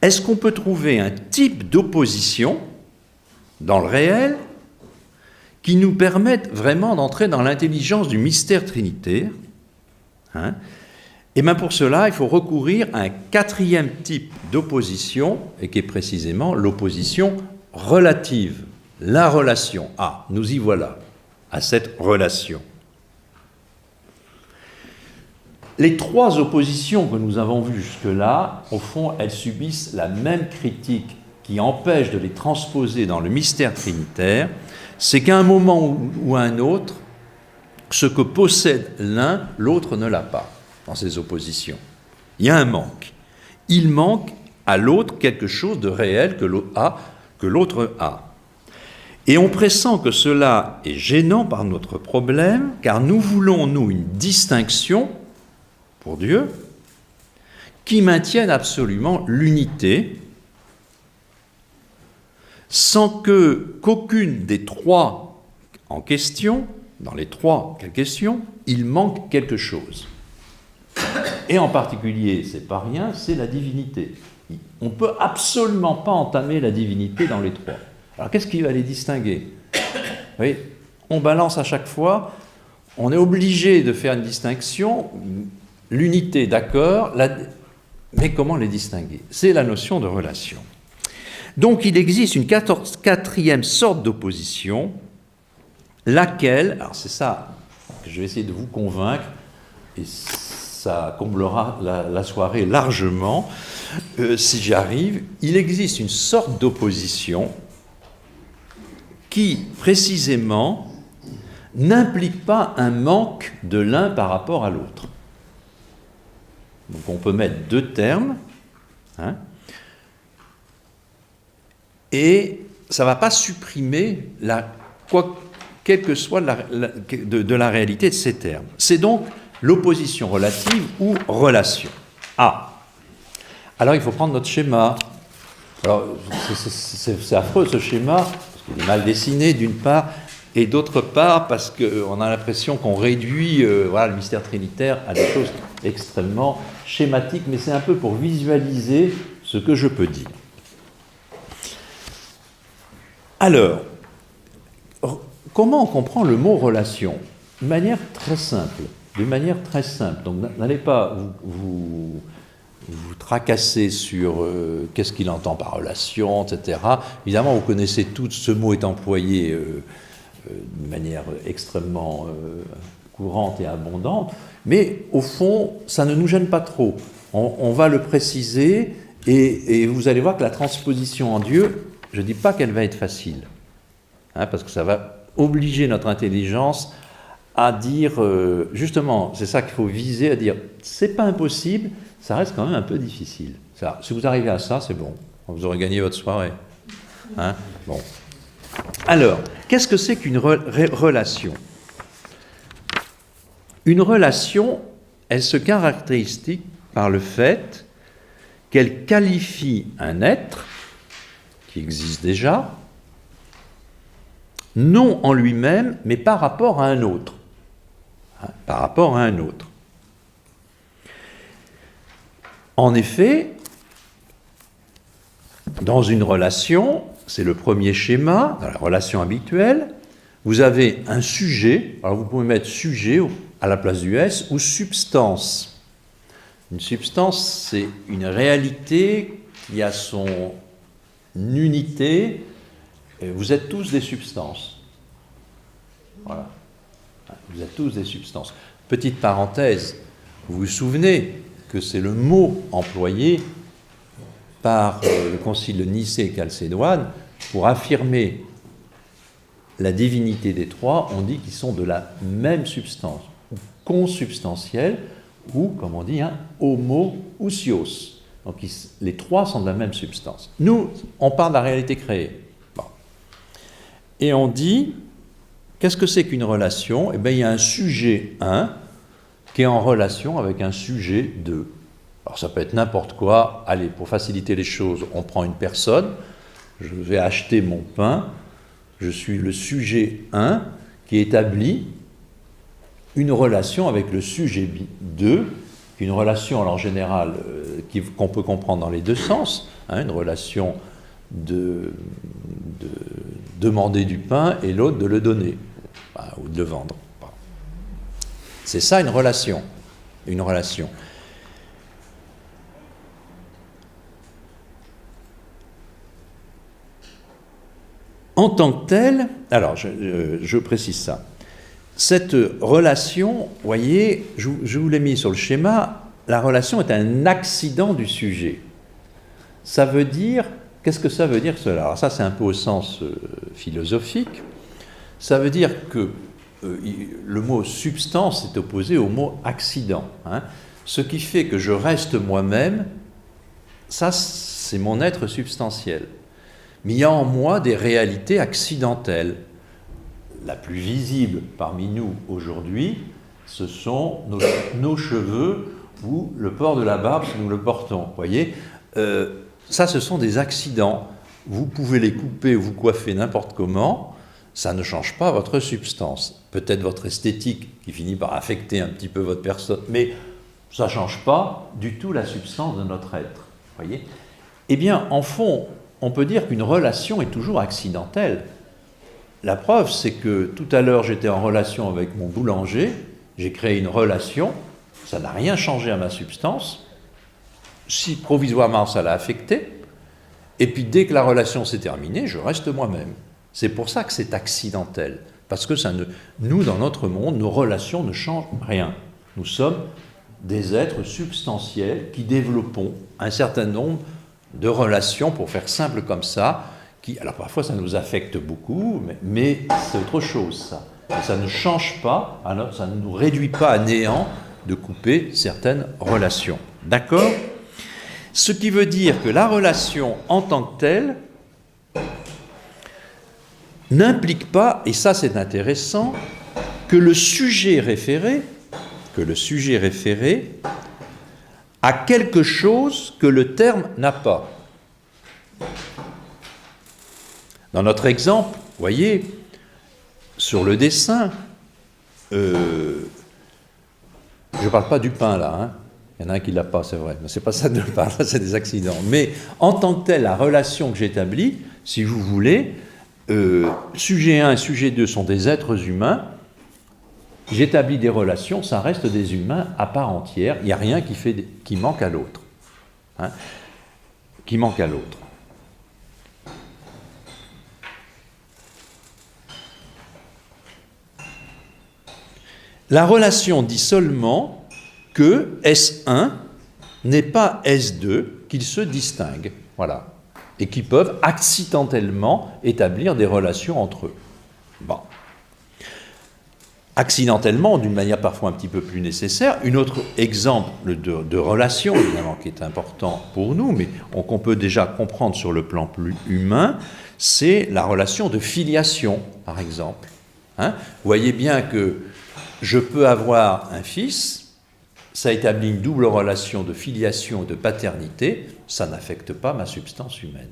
Est-ce qu'on peut trouver un type d'opposition dans le réel qui nous permette vraiment d'entrer dans l'intelligence du mystère trinitaire? Et bien pour cela, il faut recourir à un quatrième type d'opposition, et qui est précisément l'opposition relative, la relation. Ah, nous y voilà, à cette relation. Les trois oppositions que nous avons vues jusque-là, au fond, elles subissent la même critique qui empêche de les transposer dans le mystère trinitaire, c'est qu'à un moment ou à un autre, ce que possède l'un, l'autre ne l'a pas dans ces oppositions. Il y a un manque. Il manque à l'autre quelque chose de réel que l'autre a. Et on pressent que cela est gênant par notre problème, car nous voulons, nous, une distinction pour Dieu, qui maintienne absolument l'unité, sans qu'aucune des trois en question, dans les trois questions, il manque quelque chose. Et en particulier, c'est pas rien, c'est la divinité. On ne peut absolument pas entamer la divinité dans les trois. Alors qu'est-ce qui va les distinguer? Vous voyez, on balance à chaque fois, on est obligé de faire une distinction. L'unité, d'accord, mais comment les distinguer? C'est la notion de relation. Donc il existe une quatrième sorte d'opposition, laquelle, alors c'est ça que je vais essayer de vous convaincre, et ça comblera la soirée largement, si j'y arrive. Il existe une sorte d'opposition qui, précisément, n'implique pas un manque de l'un par rapport à l'autre. Donc on peut mettre deux termes, et ça ne va pas supprimer, quelle que soit de la réalité de ces termes. C'est donc l'opposition relative ou relation. Alors il faut prendre notre schéma. Alors c'est affreux ce schéma, parce qu'il est mal dessiné d'une part, et d'autre part parce qu'on a l'impression qu'on réduit le mystère trinitaire à des choses extrêmement schématiques, mais c'est un peu pour visualiser ce que je peux dire. Alors, comment on comprend le mot relation? De manière très simple. Donc n'allez pas vous tracasser sur qu'est-ce qu'il entend par relation, etc. Évidemment, vous connaissez tous, ce mot est employé de manière extrêmement courante et abondante, mais au fond, ça ne nous gêne pas trop. On va le préciser, et vous allez voir que la transposition en Dieu, je ne dis pas qu'elle va être facile. parce que ça va obliger notre intelligence à dire, justement, c'est ça qu'il faut viser, à dire, c'est pas impossible, ça reste quand même un peu difficile. Ça, si vous arrivez à ça, c'est bon, vous aurez gagné votre soirée. Bon. Alors, qu'est-ce que c'est qu'une relation? Une relation, elle se caractérise par le fait qu'elle qualifie un être qui existe déjà, non en lui-même, mais par rapport à un autre. Par rapport à un autre. En effet, dans une relation, c'est le premier schéma, dans la relation habituelle, vous avez un sujet, alors vous pouvez mettre sujet à la place du S, ou substance. Une substance, c'est une réalité qui a son unité, et vous êtes tous des substances. Voilà. Vous êtes tous des substances. Petite parenthèse, vous vous souvenez que c'est le mot employé par le concile de Nicée et Chalcédoine pour affirmer la divinité des trois. On dit qu'ils sont de la même substance, ou consubstantiels, ou, comme on dit, homoousios. Donc les trois sont de la même substance. Nous, on parle de la réalité créée. Bon. Et on dit, qu'est-ce que c'est qu'une relation? Eh bien, il y a un sujet 1 qui est en relation avec un sujet 2. Alors ça peut être n'importe quoi. Allez, pour faciliter les choses, on prend une personne, je vais acheter mon pain, je suis le sujet 1 qui établit une relation avec le sujet 2, une relation alors, en général qu'on peut comprendre dans les deux sens, une relation de demander du pain et l'autre de le donner, ou de le vendre. C'est ça une relation. Une relation. En tant que telle, alors je précise ça, cette relation, voyez, je vous l'ai mis sur le schéma, la relation est un accident du sujet. Ça veut dire, qu'est-ce que ça veut dire cela? Alors ça c'est un peu au sens philosophique, ça veut dire que le mot substance est opposé au mot accident. Ce qui fait que je reste moi-même, ça c'est mon être substantiel. Mais il y a en moi des réalités accidentelles. La plus visible parmi nous aujourd'hui, ce sont nos cheveux ou le port de la barbe si nous le portons. Vous voyez, ça, ce sont des accidents. Vous pouvez les couper ou vous coiffer n'importe comment, ça ne change pas votre substance. Peut-être votre esthétique qui finit par affecter un petit peu votre personne, mais ça ne change pas du tout la substance de notre être. Vous voyez ? Eh bien, en fond, on peut dire qu'une relation est toujours accidentelle. La preuve, c'est que tout à l'heure, j'étais en relation avec mon boulanger, j'ai créé une relation, ça n'a rien changé à ma substance, si provisoirement ça l'a affecté, et puis dès que la relation s'est terminée, je reste moi-même. C'est pour ça que c'est accidentel, parce que nous, dans notre monde, nos relations ne changent rien. Nous sommes des êtres substantiels qui développons un certain nombre de relations, pour faire simple comme ça, alors parfois ça nous affecte beaucoup, mais c'est autre chose ça. Et ça ne change pas, ça ne nous réduit pas à néant de couper certaines relations. D'accord ? Ce qui veut dire que la relation en tant que telle n'implique pas, et ça c'est intéressant, que le sujet référé a quelque chose que le terme n'a pas. Dans notre exemple, vous voyez, sur le dessin, je ne parle pas du pain là, il y en a un qui ne l'a pas, c'est vrai, mais ce n'est pas ça dont je parle, c'est des accidents. Mais en tant que telle, la relation que j'établis, si vous voulez, sujet 1 et sujet 2 sont des êtres humains, j'établis des relations, ça reste des humains à part entière, il n'y a rien qui manque à l'autre. Qui manque à l'autre. La relation dit seulement que S1 n'est pas S2, qu'il se distingue. Voilà. et qui peuvent accidentellement établir des relations entre eux. Bon. Accidentellement, d'une manière parfois un petit peu plus nécessaire. Un autre exemple de relation, évidemment, qui est important pour nous, mais qu'on peut déjà comprendre sur le plan plus humain, c'est la relation de filiation, par exemple. Hein? Vous voyez bien que je peux avoir un fils, ça établit une double relation de filiation et de paternité, ça n'affecte pas ma substance humaine.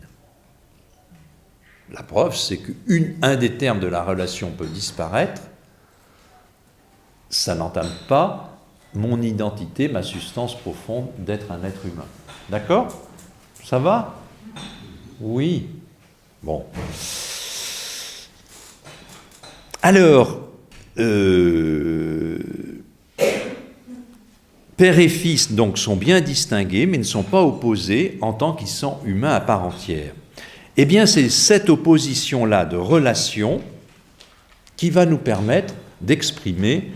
La preuve, c'est qu'un des termes de la relation peut disparaître, ça n'entame pas mon identité, ma substance profonde d'être un être humain. D'accord? Ça va? Oui. Bon. Alors, père et fils donc sont bien distingués, mais ne sont pas opposés en tant qu'ils sont humains à part entière. Eh bien, c'est cette opposition-là de relation qui va nous permettre d'exprimer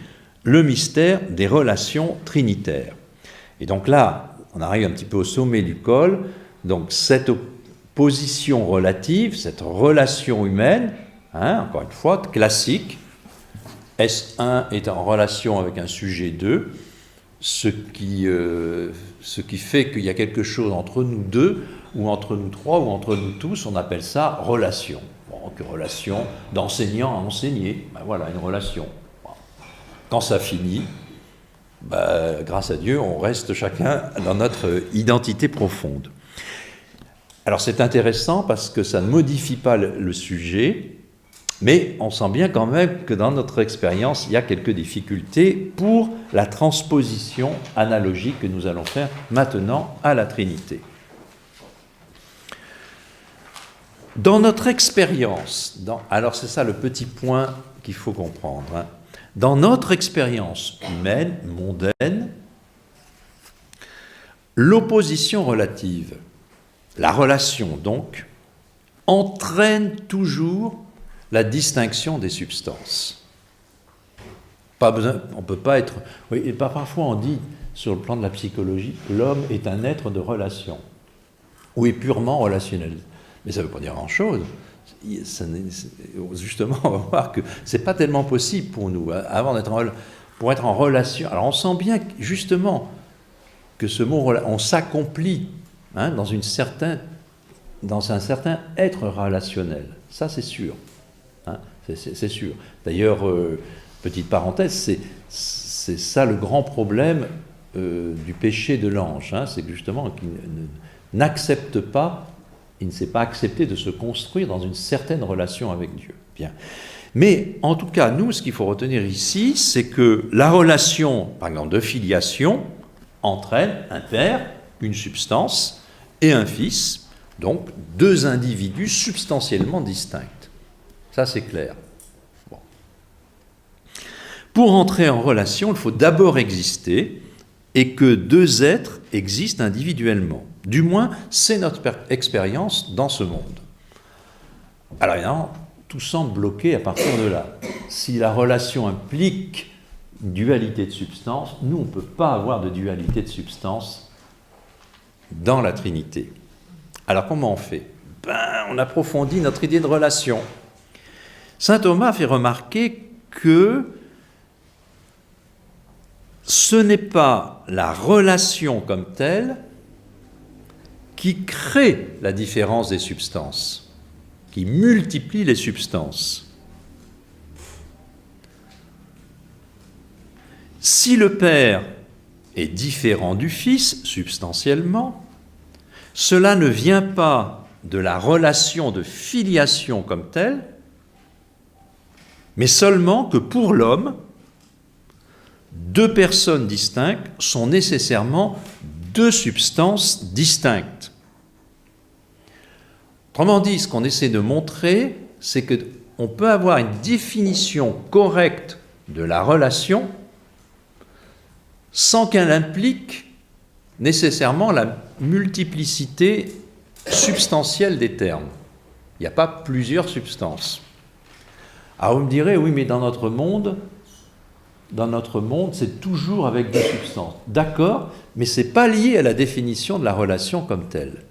le mystère des relations trinitaires. Et donc là, on arrive un petit peu au sommet du col. Donc cette opposition relative, cette relation humaine, encore une fois, classique, S1 est en relation avec un sujet 2, ce qui fait qu'il y a quelque chose entre nous deux, ou entre nous trois, ou entre nous tous, on appelle ça relation. Bon, relation d'enseignant à enseigné, ben voilà, une relation. Quand ça finit, grâce à Dieu, on reste chacun dans notre identité profonde. Alors c'est intéressant parce que ça ne modifie pas le sujet, mais on sent bien quand même que dans notre expérience, il y a quelques difficultés pour la transposition analogique que nous allons faire maintenant à la Trinité. Dans notre expérience, alors c'est ça le petit point qu'il faut comprendre, dans notre expérience humaine, mondaine, l'opposition relative, la relation donc, entraîne toujours la distinction des substances. Pas besoin, on ne peut pas être... Oui, et parfois on dit, sur le plan de la psychologie, l'homme est un être de relation, ou est purement relationnel. Mais ça ne veut pas dire grand-chose. Justement, on va voir que ce n'est pas tellement possible pour nous. Avant pour être en relation... Alors on sent bien justement que ce mot, on s'accomplit dans un certain être relationnel. Ça, c'est sûr. C'est sûr. D'ailleurs, petite parenthèse, c'est ça le grand problème du péché de l'ange. C'est que justement, qu'il n'accepte pas, il ne s'est pas accepté de se construire dans une certaine relation avec Dieu. Bien. Mais en tout cas, nous, ce qu'il faut retenir ici, c'est que la relation, par exemple, de filiation, entraîne un père, une substance, et un fils, donc deux individus substantiellement distincts. Ça, c'est clair. Bon. Pour entrer en relation, il faut d'abord exister et que deux êtres existent individuellement. Du moins, c'est notre expérience dans ce monde. Alors, évidemment, tout semble bloqué à partir de là. Si la relation implique une dualité de substance, nous, on ne peut pas avoir de dualité de substance dans la Trinité. Alors, comment on fait? On approfondit notre idée de relation. Saint Thomas fait remarquer que ce n'est pas la relation comme telle qui crée la différence des substances, qui multiplie les substances. Si le Père est différent du Fils, substantiellement, cela ne vient pas de la relation de filiation comme telle, mais seulement que pour l'homme, deux personnes distinctes sont nécessairement deux substances distinctes. Autrement dit, ce qu'on essaie de montrer, c'est qu'on peut avoir une définition correcte de la relation sans qu'elle implique nécessairement la multiplicité substantielle des termes. Il n'y a pas plusieurs substances. Alors vous me direz, oui, mais dans notre monde, c'est toujours avec des substances. D'accord, mais ce n'est pas lié à la définition de la relation comme telle.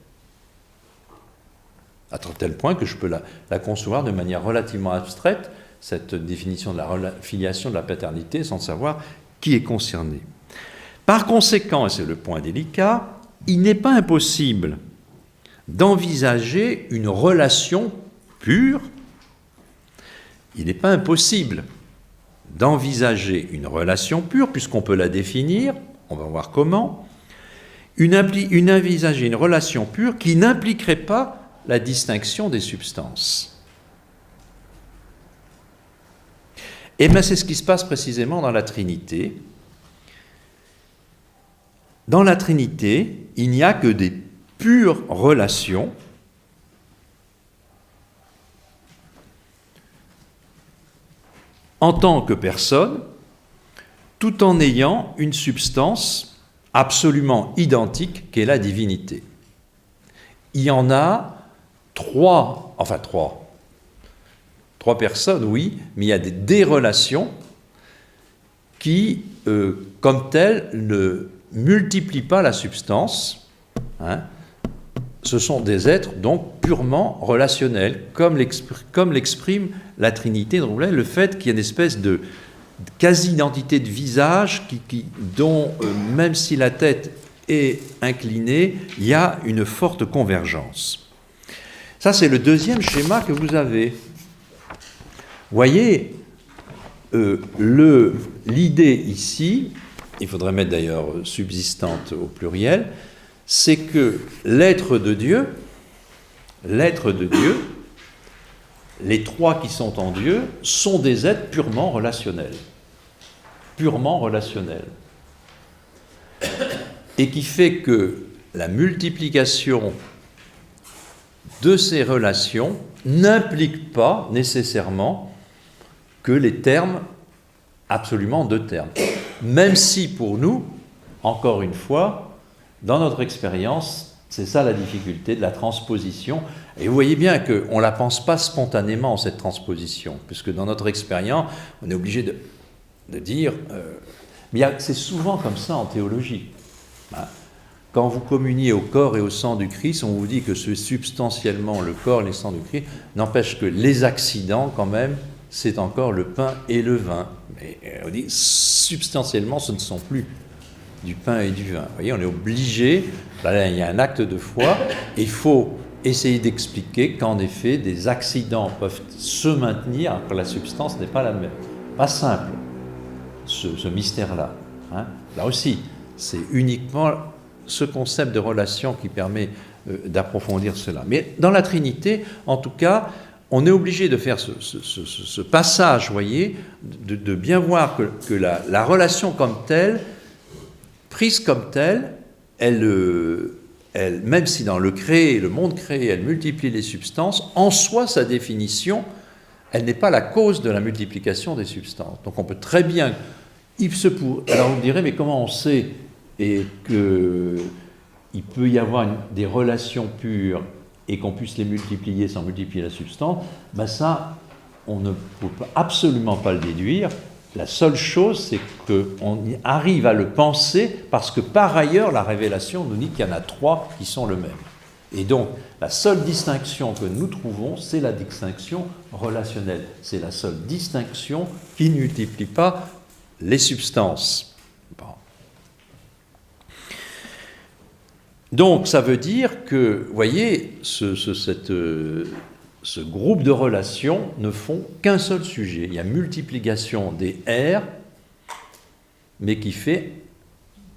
À tel point que je peux la concevoir de manière relativement abstraite, cette définition de la filiation, de la paternité, sans savoir qui est concerné. Par conséquent, et c'est le point délicat, il n'est pas impossible d'envisager une relation pure. Il n'est pas impossible d'envisager une relation pure, puisqu'on peut la définir, on va voir comment, envisager une relation pure qui n'impliquerait pas la distinction des substances. Et bien c'est ce qui se passe précisément dans la Trinité. Dans la Trinité, il n'y a que des pures relations en tant que personne, tout en ayant une substance absolument identique qu'est la divinité. Il y en a trois personnes, oui, mais il y a des relations qui, comme telles, ne multiplient pas la substance. Ce sont des êtres donc purement relationnels, comme l'exprime la Trinité, le fait qu'il y a une espèce de quasi-identité de visage dont, même si la tête est inclinée, il y a une forte convergence. Ça, c'est le deuxième schéma que vous avez. Voyez, l'idée ici, il faudrait mettre d'ailleurs subsistante au pluriel, c'est que l'être de Dieu, les trois qui sont en Dieu, sont des êtres purement relationnels. Purement relationnels. Et qui fait que la multiplication de ces relations n'implique pas nécessairement que les termes, absolument deux termes. Même si pour nous, encore une fois, dans notre expérience, c'est ça la difficulté de la transposition. Et vous voyez bien qu'on ne la pense pas spontanément, cette transposition, puisque dans notre expérience, on est obligé de dire... mais c'est souvent comme ça en théologie. Quand vous communiez au corps et au sang du Christ, on vous dit que c'est substantiellement le corps et le sang du Christ, n'empêche que les accidents, quand même, c'est encore le pain et le vin. Mais on dit substantiellement, ce ne sont plus du pain et du vin. Vous voyez, on est obligé, là, il y a un acte de foi, et il faut essayer d'expliquer qu'en effet, des accidents peuvent se maintenir alors que la substance n'est pas la même. Pas simple, ce mystère-là. Là aussi, c'est uniquement ce concept de relation qui permet d'approfondir cela. Mais dans la Trinité, en tout cas, on est obligé de faire ce passage, vous voyez, de bien voir que la relation comme telle, prise comme telle, elle, même si dans le monde créé, elle multiplie les substances, en soi, sa définition, elle n'est pas la cause de la multiplication des substances. Donc on peut très bien... Alors vous me direz, mais comment on sait et qu'il peut y avoir des relations pures et qu'on puisse les multiplier sans multiplier la substance, ben ça, on ne peut absolument pas le déduire. La seule chose, c'est qu'on arrive à le penser parce que par ailleurs, la révélation nous dit qu'il y en a trois qui sont le même. Et donc, la seule distinction que nous trouvons, c'est la distinction relationnelle. C'est la seule distinction qui ne multiplie pas les substances. Bon. Donc, ça veut dire que, vous voyez, ce groupe de relations ne font qu'un seul sujet. Il y a multiplication des R, mais qui fait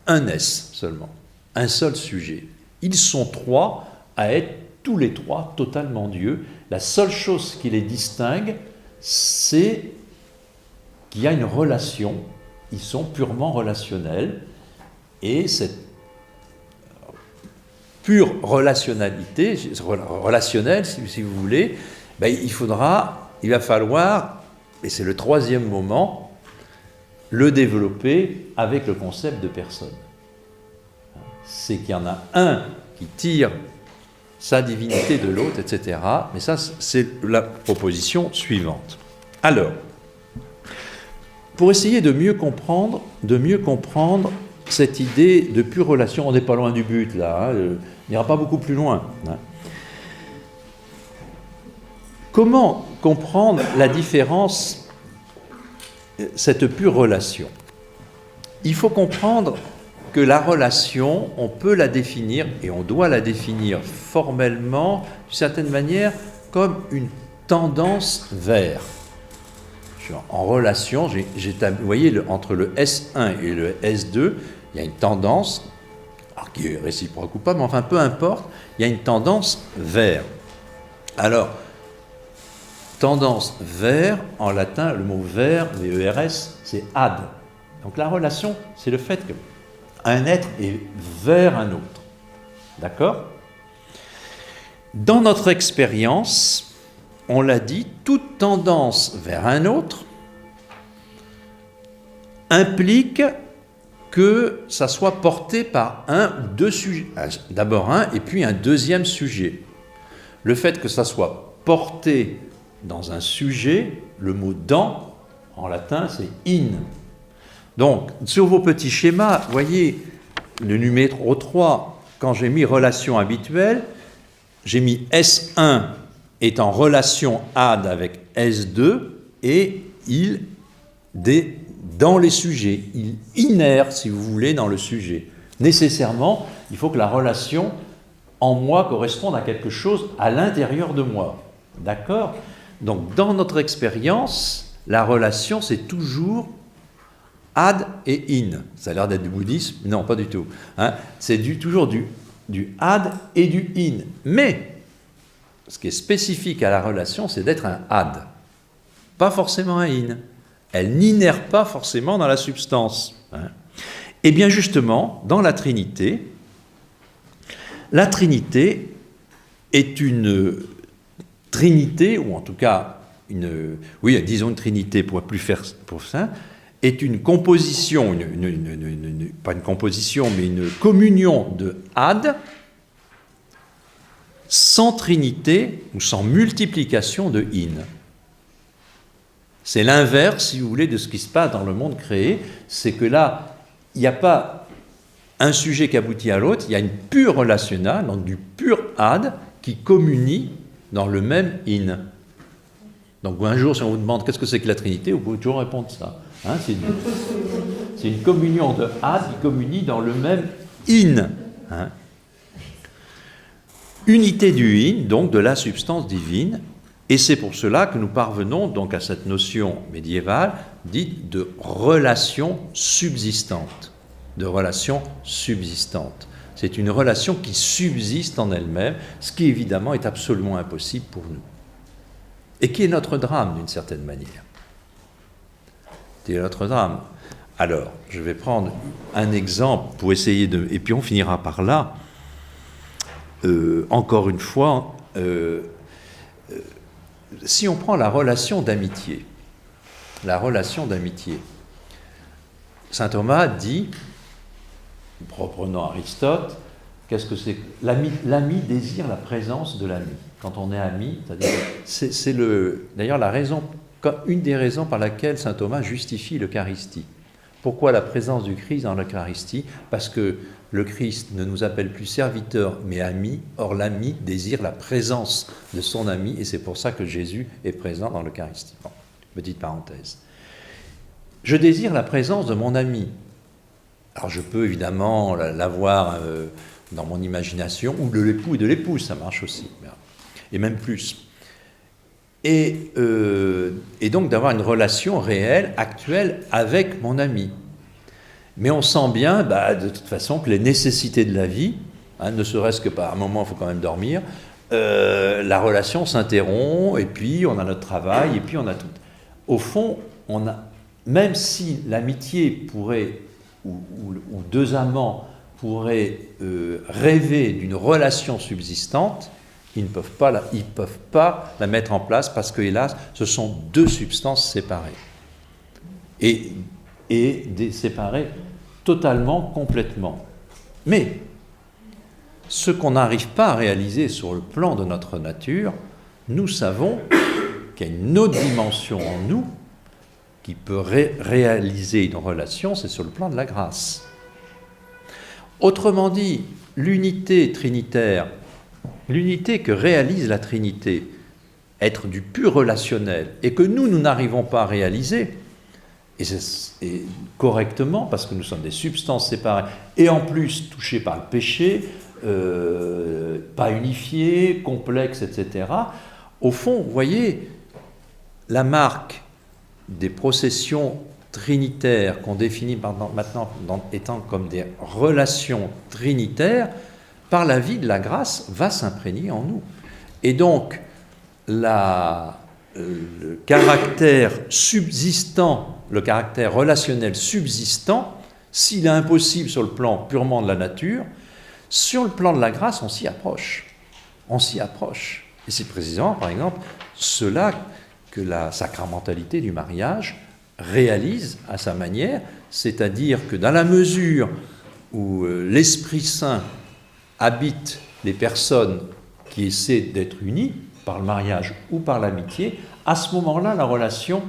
un S seulement, un seul sujet. Ils sont trois à être tous les trois totalement Dieu. La seule chose qui les distingue, c'est qu'il y a une relation. Ils sont purement relationnels. Et cette pure relationnalité, relationnelle, si vous voulez, ben, il va falloir, et c'est le troisième moment, le développer avec le concept de personne. C'est qu'il y en a un qui tire sa divinité de l'autre, etc. Mais ça, c'est la proposition suivante. Alors, pour essayer de mieux comprendre cette idée de pure relation, on n'est pas loin du but, là, on n'ira pas beaucoup plus loin. comment comprendre la différence, cette pure relation? Il faut comprendre que la relation, on peut la définir, et on doit la définir formellement, d'une certaine manière, comme une tendance vers. En relation, vous voyez, entre le S1 et le S2, il y a une tendance, alors qui est réciproque ou pas, mais enfin peu importe, il y a une tendance vers. Alors, tendance vers, en latin, le mot vers, V-E-R-S, c'est ad. Donc la relation, c'est le fait qu'un être est vers un autre. D'accord? Dans notre expérience, on l'a dit, toute tendance vers un autre implique que ça soit porté par un ou deux sujets. D'abord un, et puis un deuxième sujet. Le fait que ça soit porté dans un sujet, le mot dans, en latin, c'est in. Donc, sur vos petits schémas, voyez, le numéro 3, quand j'ai mis relation habituelle, j'ai mis S1 est en relation ad avec S2 et il dans les sujets, il inère, si vous voulez, dans le sujet. Nécessairement, il faut que la relation en moi corresponde à quelque chose à l'intérieur de moi. D'accord? Donc, dans notre expérience, la relation, c'est toujours ad et in. Ça a l'air d'être du bouddhisme? Non, pas du tout. Hein? C'est toujours du ad et du in. Mais, ce qui est spécifique à la relation, c'est d'être un ad, pas forcément un in. Elle n'inère pas forcément dans la substance. Hein. Et bien justement, dans la Trinité est une Trinité, ou en tout cas, disons une Trinité pour plus faire pour ça, est une composition, pas une composition, mais une communion de ad sans trinité ou sans multiplication de in. C'est l'inverse, si vous voulez, de ce qui se passe dans le monde créé, c'est que là, il n'y a pas un sujet qui aboutit à l'autre, il y a une pure relationnelle, donc du pur ad, qui communie dans le même in. Donc un jour, si on vous demande qu'est-ce que c'est que la Trinité, vous pouvez toujours répondre ça. Hein, c'est une communion de ad qui communie dans le même in. Hein. Unité du in, donc de la substance divine, et c'est pour cela que nous parvenons donc à cette notion médiévale dite de relation subsistante. De relation subsistante. C'est une relation qui subsiste en elle-même, ce qui évidemment est absolument impossible pour nous. Et qui est notre drame d'une certaine manière. C'est notre drame. Alors, je vais prendre un exemple pour essayer de... Et puis on finira par là. Encore une fois, si on prend la relation d'amitié, saint Thomas dit, reprenant Aristote, qu'est-ce que c'est? L'ami désire la présence de l'ami. Quand on est ami, c'est d'ailleurs une des raisons par laquelle saint Thomas justifie l'Eucharistie. Pourquoi la présence du Christ dans l'Eucharistie? Parce que le Christ ne nous appelle plus serviteurs, mais amis. Or, l'ami désire la présence de son ami, et c'est pour ça que Jésus est présent dans l'Eucharistie. Bon, petite parenthèse. Je désire la présence de mon ami. Alors, je peux évidemment l'avoir dans mon imagination, ou de l'époux et de l'épouse, ça marche aussi, et même plus. Et donc d'avoir une relation réelle, actuelle, avec mon ami. Mais on sent bien, de toute façon, que les nécessités de la vie, ne serait-ce que par un moment, il faut quand même dormir, la relation s'interrompt, et puis on a notre travail, et puis on a tout. Au fond, même si l'amitié pourrait, ou deux amants pourraient rêver d'une relation subsistante, ils ne peuvent pas la mettre en place parce que, hélas, ce sont deux substances séparées. Et séparées totalement, complètement. Mais ce qu'on n'arrive pas à réaliser sur le plan de notre nature, nous savons qu'il y a une autre dimension en nous qui peut réaliser une relation, c'est sur le plan de la grâce. Autrement dit, l'unité trinitaire, l'unité que réalise la Trinité, être du pur relationnel, et que nous n'arrivons pas à réaliser, et correctement, parce que nous sommes des substances séparées, et en plus touchées par le péché, pas unifiées, complexes, etc. Au fond, vous voyez, la marque des processions trinitaires qu'on définit maintenant étant comme des relations trinitaires, par la vie de la grâce, va s'imprégner en nous. Et donc, le caractère subsistant, le caractère relationnel subsistant, s'il est impossible sur le plan purement de la nature, sur le plan de la grâce, on s'y approche. On s'y approche. Et c'est précisément, par exemple, cela que la sacramentalité du mariage réalise à sa manière, c'est-à-dire que dans la mesure où l'Esprit Saint habite les personnes qui essaient d'être unies par le mariage ou par l'amitié, à ce moment-là, la relation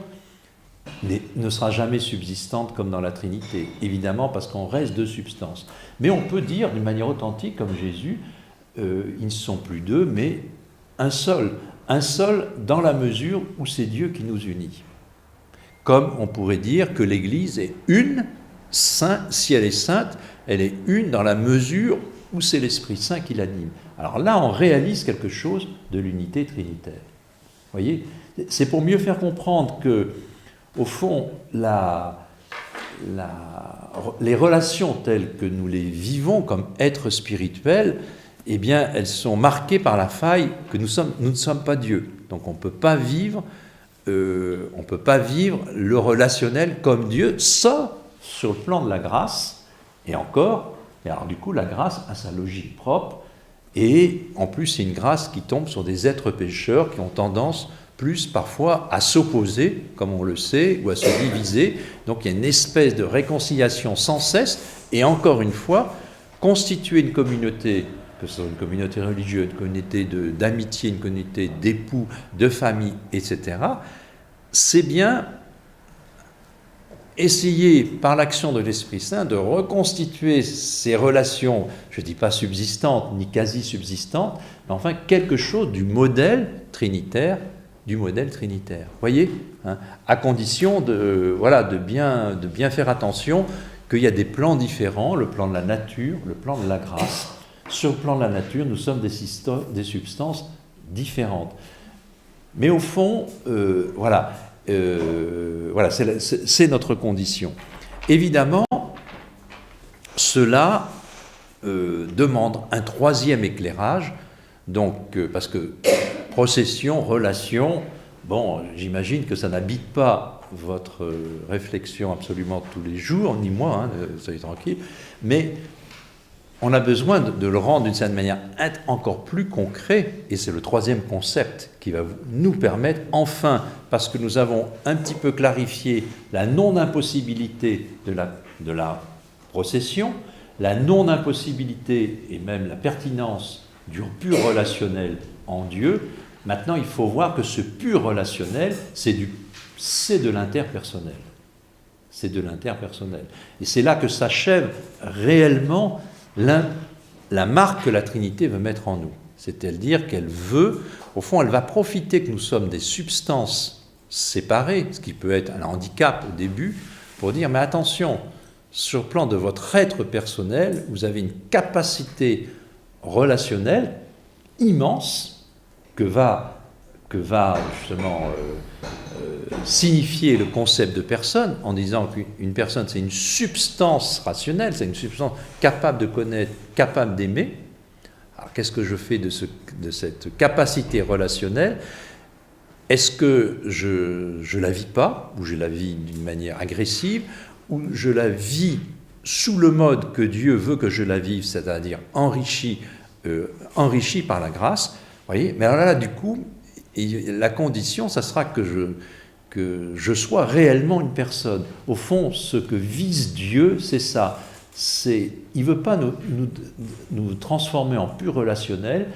ne sera jamais subsistante comme dans la Trinité, évidemment parce qu'on reste deux substances. Mais on peut dire d'une manière authentique, comme Jésus, ils ne sont plus deux, mais un seul dans la mesure où c'est Dieu qui nous unit. Comme on pourrait dire que l'Église est une, si elle est sainte, elle est une dans la mesure où c'est l'Esprit Saint qui l'anime. Alors là, on réalise quelque chose de l'unité trinitaire. Vous voyez, c'est pour mieux faire comprendre que, au fond, les relations telles que nous les vivons comme êtres spirituels, eh bien, elles sont marquées par la faille que nous ne sommes pas Dieu. Donc on ne peut pas vivre le relationnel comme Dieu, sauf sur le plan de la grâce. Et encore, et alors du coup, la grâce a sa logique propre, et en plus, c'est une grâce qui tombe sur des êtres pécheurs qui ont tendance plus parfois à s'opposer, comme on le sait, ou à se diviser. Donc il y a une espèce de réconciliation sans cesse, et encore une fois, constituer une communauté, que ce soit une communauté religieuse, une communauté d'amitié, une communauté d'époux, de famille, etc., c'est bien essayer, par l'action de l'Esprit Saint, de reconstituer ces relations, je ne dis pas subsistantes, ni quasi subsistantes, mais enfin quelque chose du modèle trinitaire. Voyez, hein, à condition de bien faire attention qu'il y a des plans différents, le plan de la nature, le plan de la grâce. Sur le plan de la nature, nous sommes des substances différentes. Mais au fond, c'est notre condition. Évidemment, cela demande un troisième éclairage, donc, parce que procession, relation, bon, j'imagine que ça n'habite pas votre réflexion absolument tous les jours, ni moi, soyez tranquille, mais on a besoin de le rendre d'une certaine manière encore plus concret, et c'est le troisième concept qui va nous permettre, enfin, parce que nous avons un petit peu clarifié la non-impossibilité de la procession, la non-impossibilité et même la pertinence du pur relationnel en Dieu. Maintenant, il faut voir que ce pur relationnel, c'est de l'interpersonnel. C'est de l'interpersonnel. Et c'est là que s'achève réellement la marque que la Trinité veut mettre en nous. C'est-à-dire qu'elle veut, au fond, elle va profiter que nous sommes des substances séparées, ce qui peut être un handicap au début, pour dire, mais attention, sur le plan de votre être personnel, vous avez une capacité relationnelle immense que va justement signifier le concept de personne en disant qu'une personne c'est une substance rationnelle, c'est une substance capable de connaître, capable d'aimer. Alors qu'est-ce que je fais de cette capacité relationnelle? Est-ce que je la vis pas, ou je la vis d'une manière agressive, ou je la vis sous le mode que Dieu veut que je la vive, c'est-à-dire enrichi par la grâce? Voyez, mais alors là, du coup, la condition, ça sera que je sois réellement une personne. Au fond, ce que vise Dieu, c'est ça. Il ne veut pas nous transformer en pur relationnel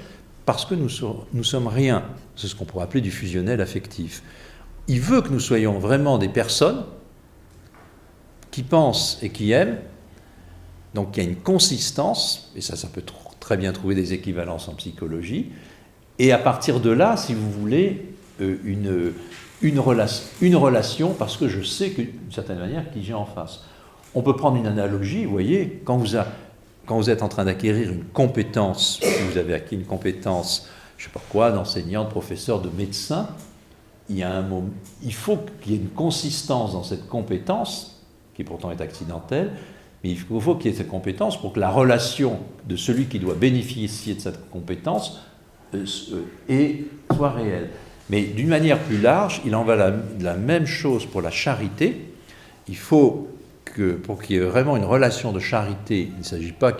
parce que nous sommes rien. C'est ce qu'on pourrait appeler du fusionnel affectif. Il veut que nous soyons vraiment des personnes qui pensent et qui aiment. Donc il y a une consistance, et ça peut très bien trouver des équivalences en psychologie. Et à partir de là, si vous voulez, une relation parce que je sais d'une certaine manière qui j'ai en face. On peut prendre une analogie, vous voyez, quand vous êtes en train d'acquérir une compétence, vous avez acquis une compétence, je ne sais pas quoi, d'enseignant, de professeur, de médecin, il faut qu'il y ait une consistance dans cette compétence, qui pourtant est accidentelle, mais il faut qu'il y ait cette compétence pour que la relation de celui qui doit bénéficier de cette compétence soit réelle. Mais d'une manière plus large, il en va la même chose pour la charité. Il faut que, pour qu'il y ait vraiment une relation de charité, il ne s'agit pas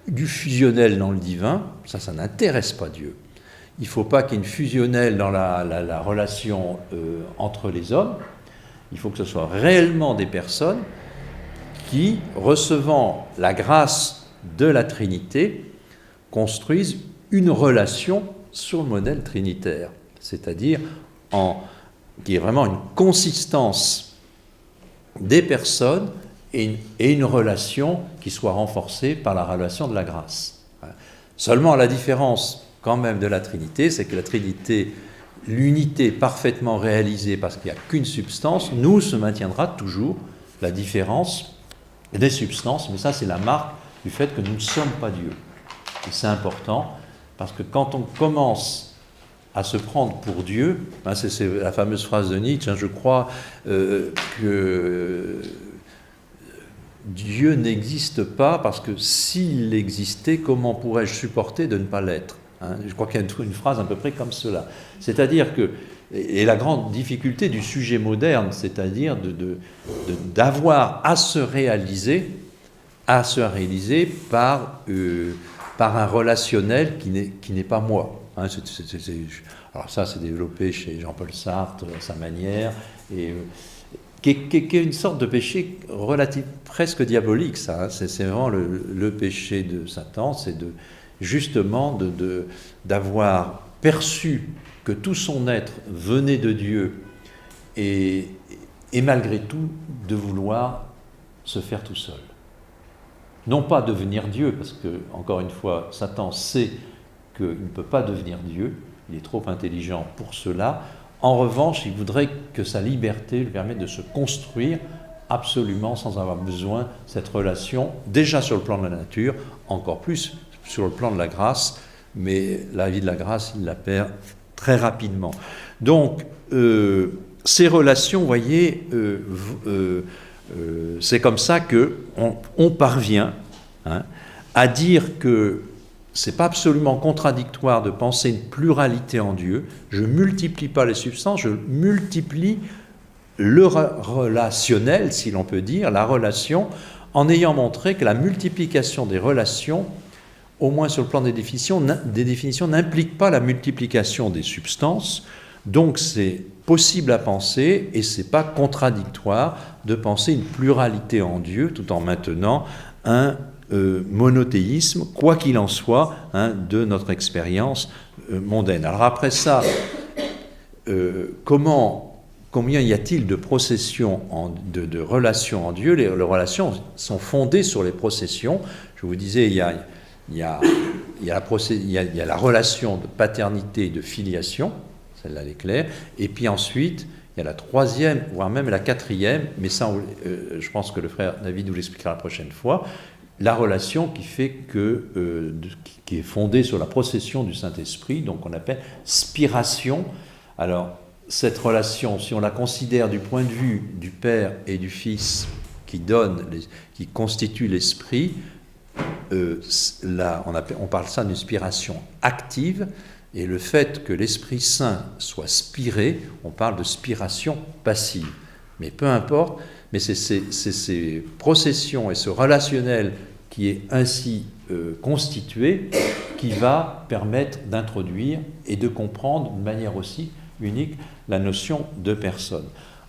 du fusionnel dans le divin, ça n'intéresse pas Dieu. Il ne faut pas qu'il y ait une fusionnelle dans la relation entre les hommes. Il faut que ce soit réellement des personnes qui, recevant la grâce de la Trinité, construisent une relation sur le modèle trinitaire, c'est-à-dire qu'il y ait vraiment une consistance des personnes et une relation qui soit renforcée par la relation de la grâce. Seulement la différence quand même de la Trinité, c'est que la Trinité, l'unité parfaitement réalisée parce qu'il n'y a qu'une substance, nous se maintiendra toujours la différence des substances, mais ça c'est la marque du fait que nous ne sommes pas Dieu. Et c'est important, parce que quand on commence à se prendre pour Dieu, c'est la fameuse phrase de Nietzsche, je crois que Dieu n'existe pas, parce que s'il existait, comment pourrais-je supporter de ne pas l'être ? Je crois qu'il y a une phrase à peu près comme cela. C'est-à-dire que, et la grande difficulté du sujet moderne, c'est-à-dire d'avoir à se réaliser par un relationnel qui n'est pas moi. Alors ça, c'est développé chez Jean-Paul Sartre, à sa manière, et qui est une sorte de péché presque diabolique, ça. C'est vraiment le péché de Satan, c'est justement d'avoir perçu que tout son être venait de Dieu et malgré tout de vouloir se faire tout seul. Non pas devenir Dieu, parce que, encore une fois, Satan sait qu'il ne peut pas devenir Dieu, il est trop intelligent pour cela. En revanche, il voudrait que sa liberté lui permette de se construire absolument sans avoir besoin de cette relation, déjà sur le plan de la nature, encore plus sur le plan de la grâce, mais la vie de la grâce, il la perd très rapidement. Donc, ces relations, vous voyez, c'est comme ça qu'on parvient à dire que c'est pas absolument contradictoire de penser une pluralité en Dieu. Je multiplie pas les substances, je multiplie le relationnel, si l'on peut dire, la relation, en ayant montré que la multiplication des relations, au moins sur le plan des définitions, n'implique pas la multiplication des substances. Donc c'est possible à penser et c'est pas contradictoire de penser une pluralité en Dieu tout en maintenant un monothéisme, quoi qu'il en soit, de notre expérience mondaine. Alors après ça, combien y a-t-il de processions, de relations en Dieu ? Les relations sont fondées sur les processions. Je vous disais, il y a la relation de paternité et de filiation, celle-là elle est claire, et puis ensuite, il y a la troisième, voire même la quatrième, mais ça, je pense que le frère David nous l'expliquera la prochaine fois, la relation qui est fondée sur la procession du Saint-Esprit, donc on appelle spiration. Alors, cette relation, si on la considère du point de vue du Père et du Fils qui constituent l'Esprit, là, on parle ça d'une spiration active, et le fait que l'Esprit Saint soit spiré, on parle de spiration passive. Mais peu importe, mais c'est ces processions et ce relationnel qui est ainsi constitué qui va permettre d'introduire et de comprendre de manière aussi unique la notion de personne.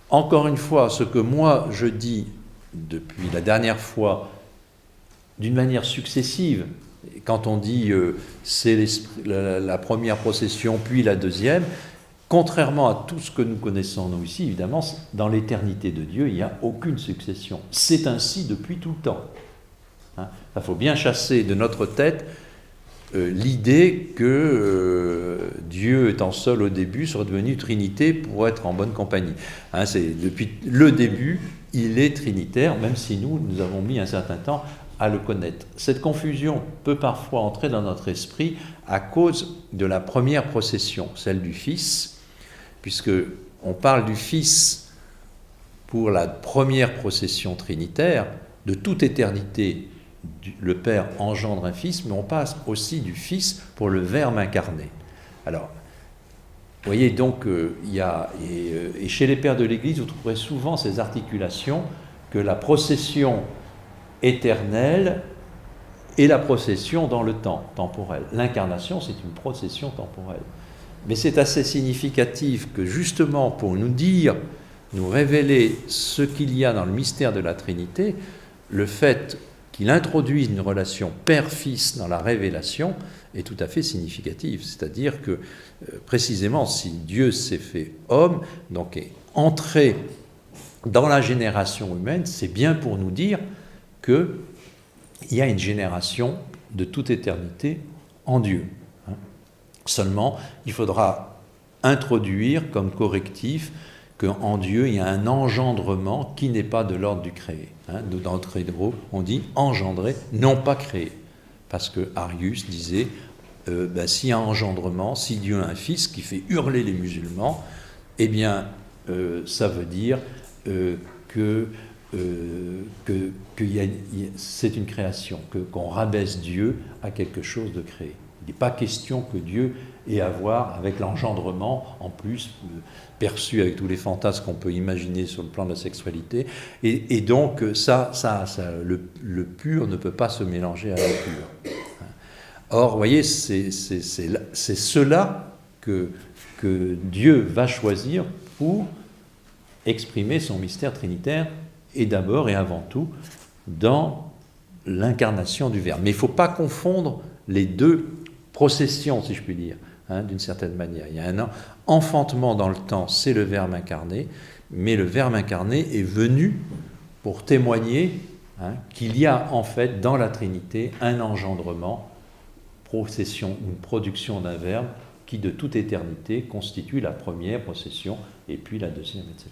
Encore une fois, ce que moi je dis depuis la dernière fois, d'une manière successive, quand on dit c'est la première procession, puis la deuxième, contrairement à tout ce que nous connaissons nous ici, évidemment, dans l'éternité de Dieu, il n'y a aucune succession. C'est ainsi depuis tout le temps. Il faut bien chasser de notre tête l'idée que Dieu Dieu étant seul au début serait devenu Trinité pour être en bonne compagnie. Hein, depuis le début, il est trinitaire, même si nous avons mis un certain temps à le connaître. Cette confusion peut parfois entrer dans notre esprit à cause de la première procession, celle du Fils, puisque on parle du Fils pour la première procession trinitaire, de toute éternité, le Père engendre un Fils, mais on passe aussi du Fils pour le Verbe incarné. Alors, vous voyez donc, et chez les pères de l'Église, vous trouverez souvent ces articulations que la procession éternelle et la procession dans le temps temporel. L'incarnation, c'est une procession temporelle. Mais c'est assez significatif que justement pour nous dire, nous révéler ce qu'il y a dans le mystère de la Trinité, le fait qu'il introduise une relation père-fils dans la révélation est tout à fait significatif. C'est-à-dire que, précisément, si Dieu s'est fait homme, donc est entré dans la génération humaine, c'est bien pour nous dire qu'il y a une génération de toute éternité en Dieu. Seulement, il faudra introduire comme correctif qu'en Dieu, il y a un engendrement qui n'est pas de l'ordre du créé. Dans le Trédro, on dit engendrer, non pas créer. Parce que Arius disait, s'il y a un engendrement, si Dieu a un fils qui fait hurler les musulmans, eh bien, ça veut dire que c'est une création, qu'on rabaisse Dieu à quelque chose de créé. Il n'est pas question que Dieu ait à voir avec l'engendrement, en plus perçu avec tous les fantasmes qu'on peut imaginer sur le plan de la sexualité. Et donc, le pur ne peut pas se mélanger à l'impur. Or, vous voyez, c'est cela que Dieu va choisir pour exprimer son mystère trinitaire, et d'abord et avant tout dans l'incarnation du Verbe. Mais il ne faut pas confondre les deux processions, si je puis dire, d'une certaine manière. Il y a un enfantement dans le temps, c'est le Verbe incarné, mais le Verbe incarné est venu pour témoigner qu'il y a en fait dans la Trinité un engendrement, procession, une production d'un Verbe qui de toute éternité constitue la première procession et puis la deuxième, etc.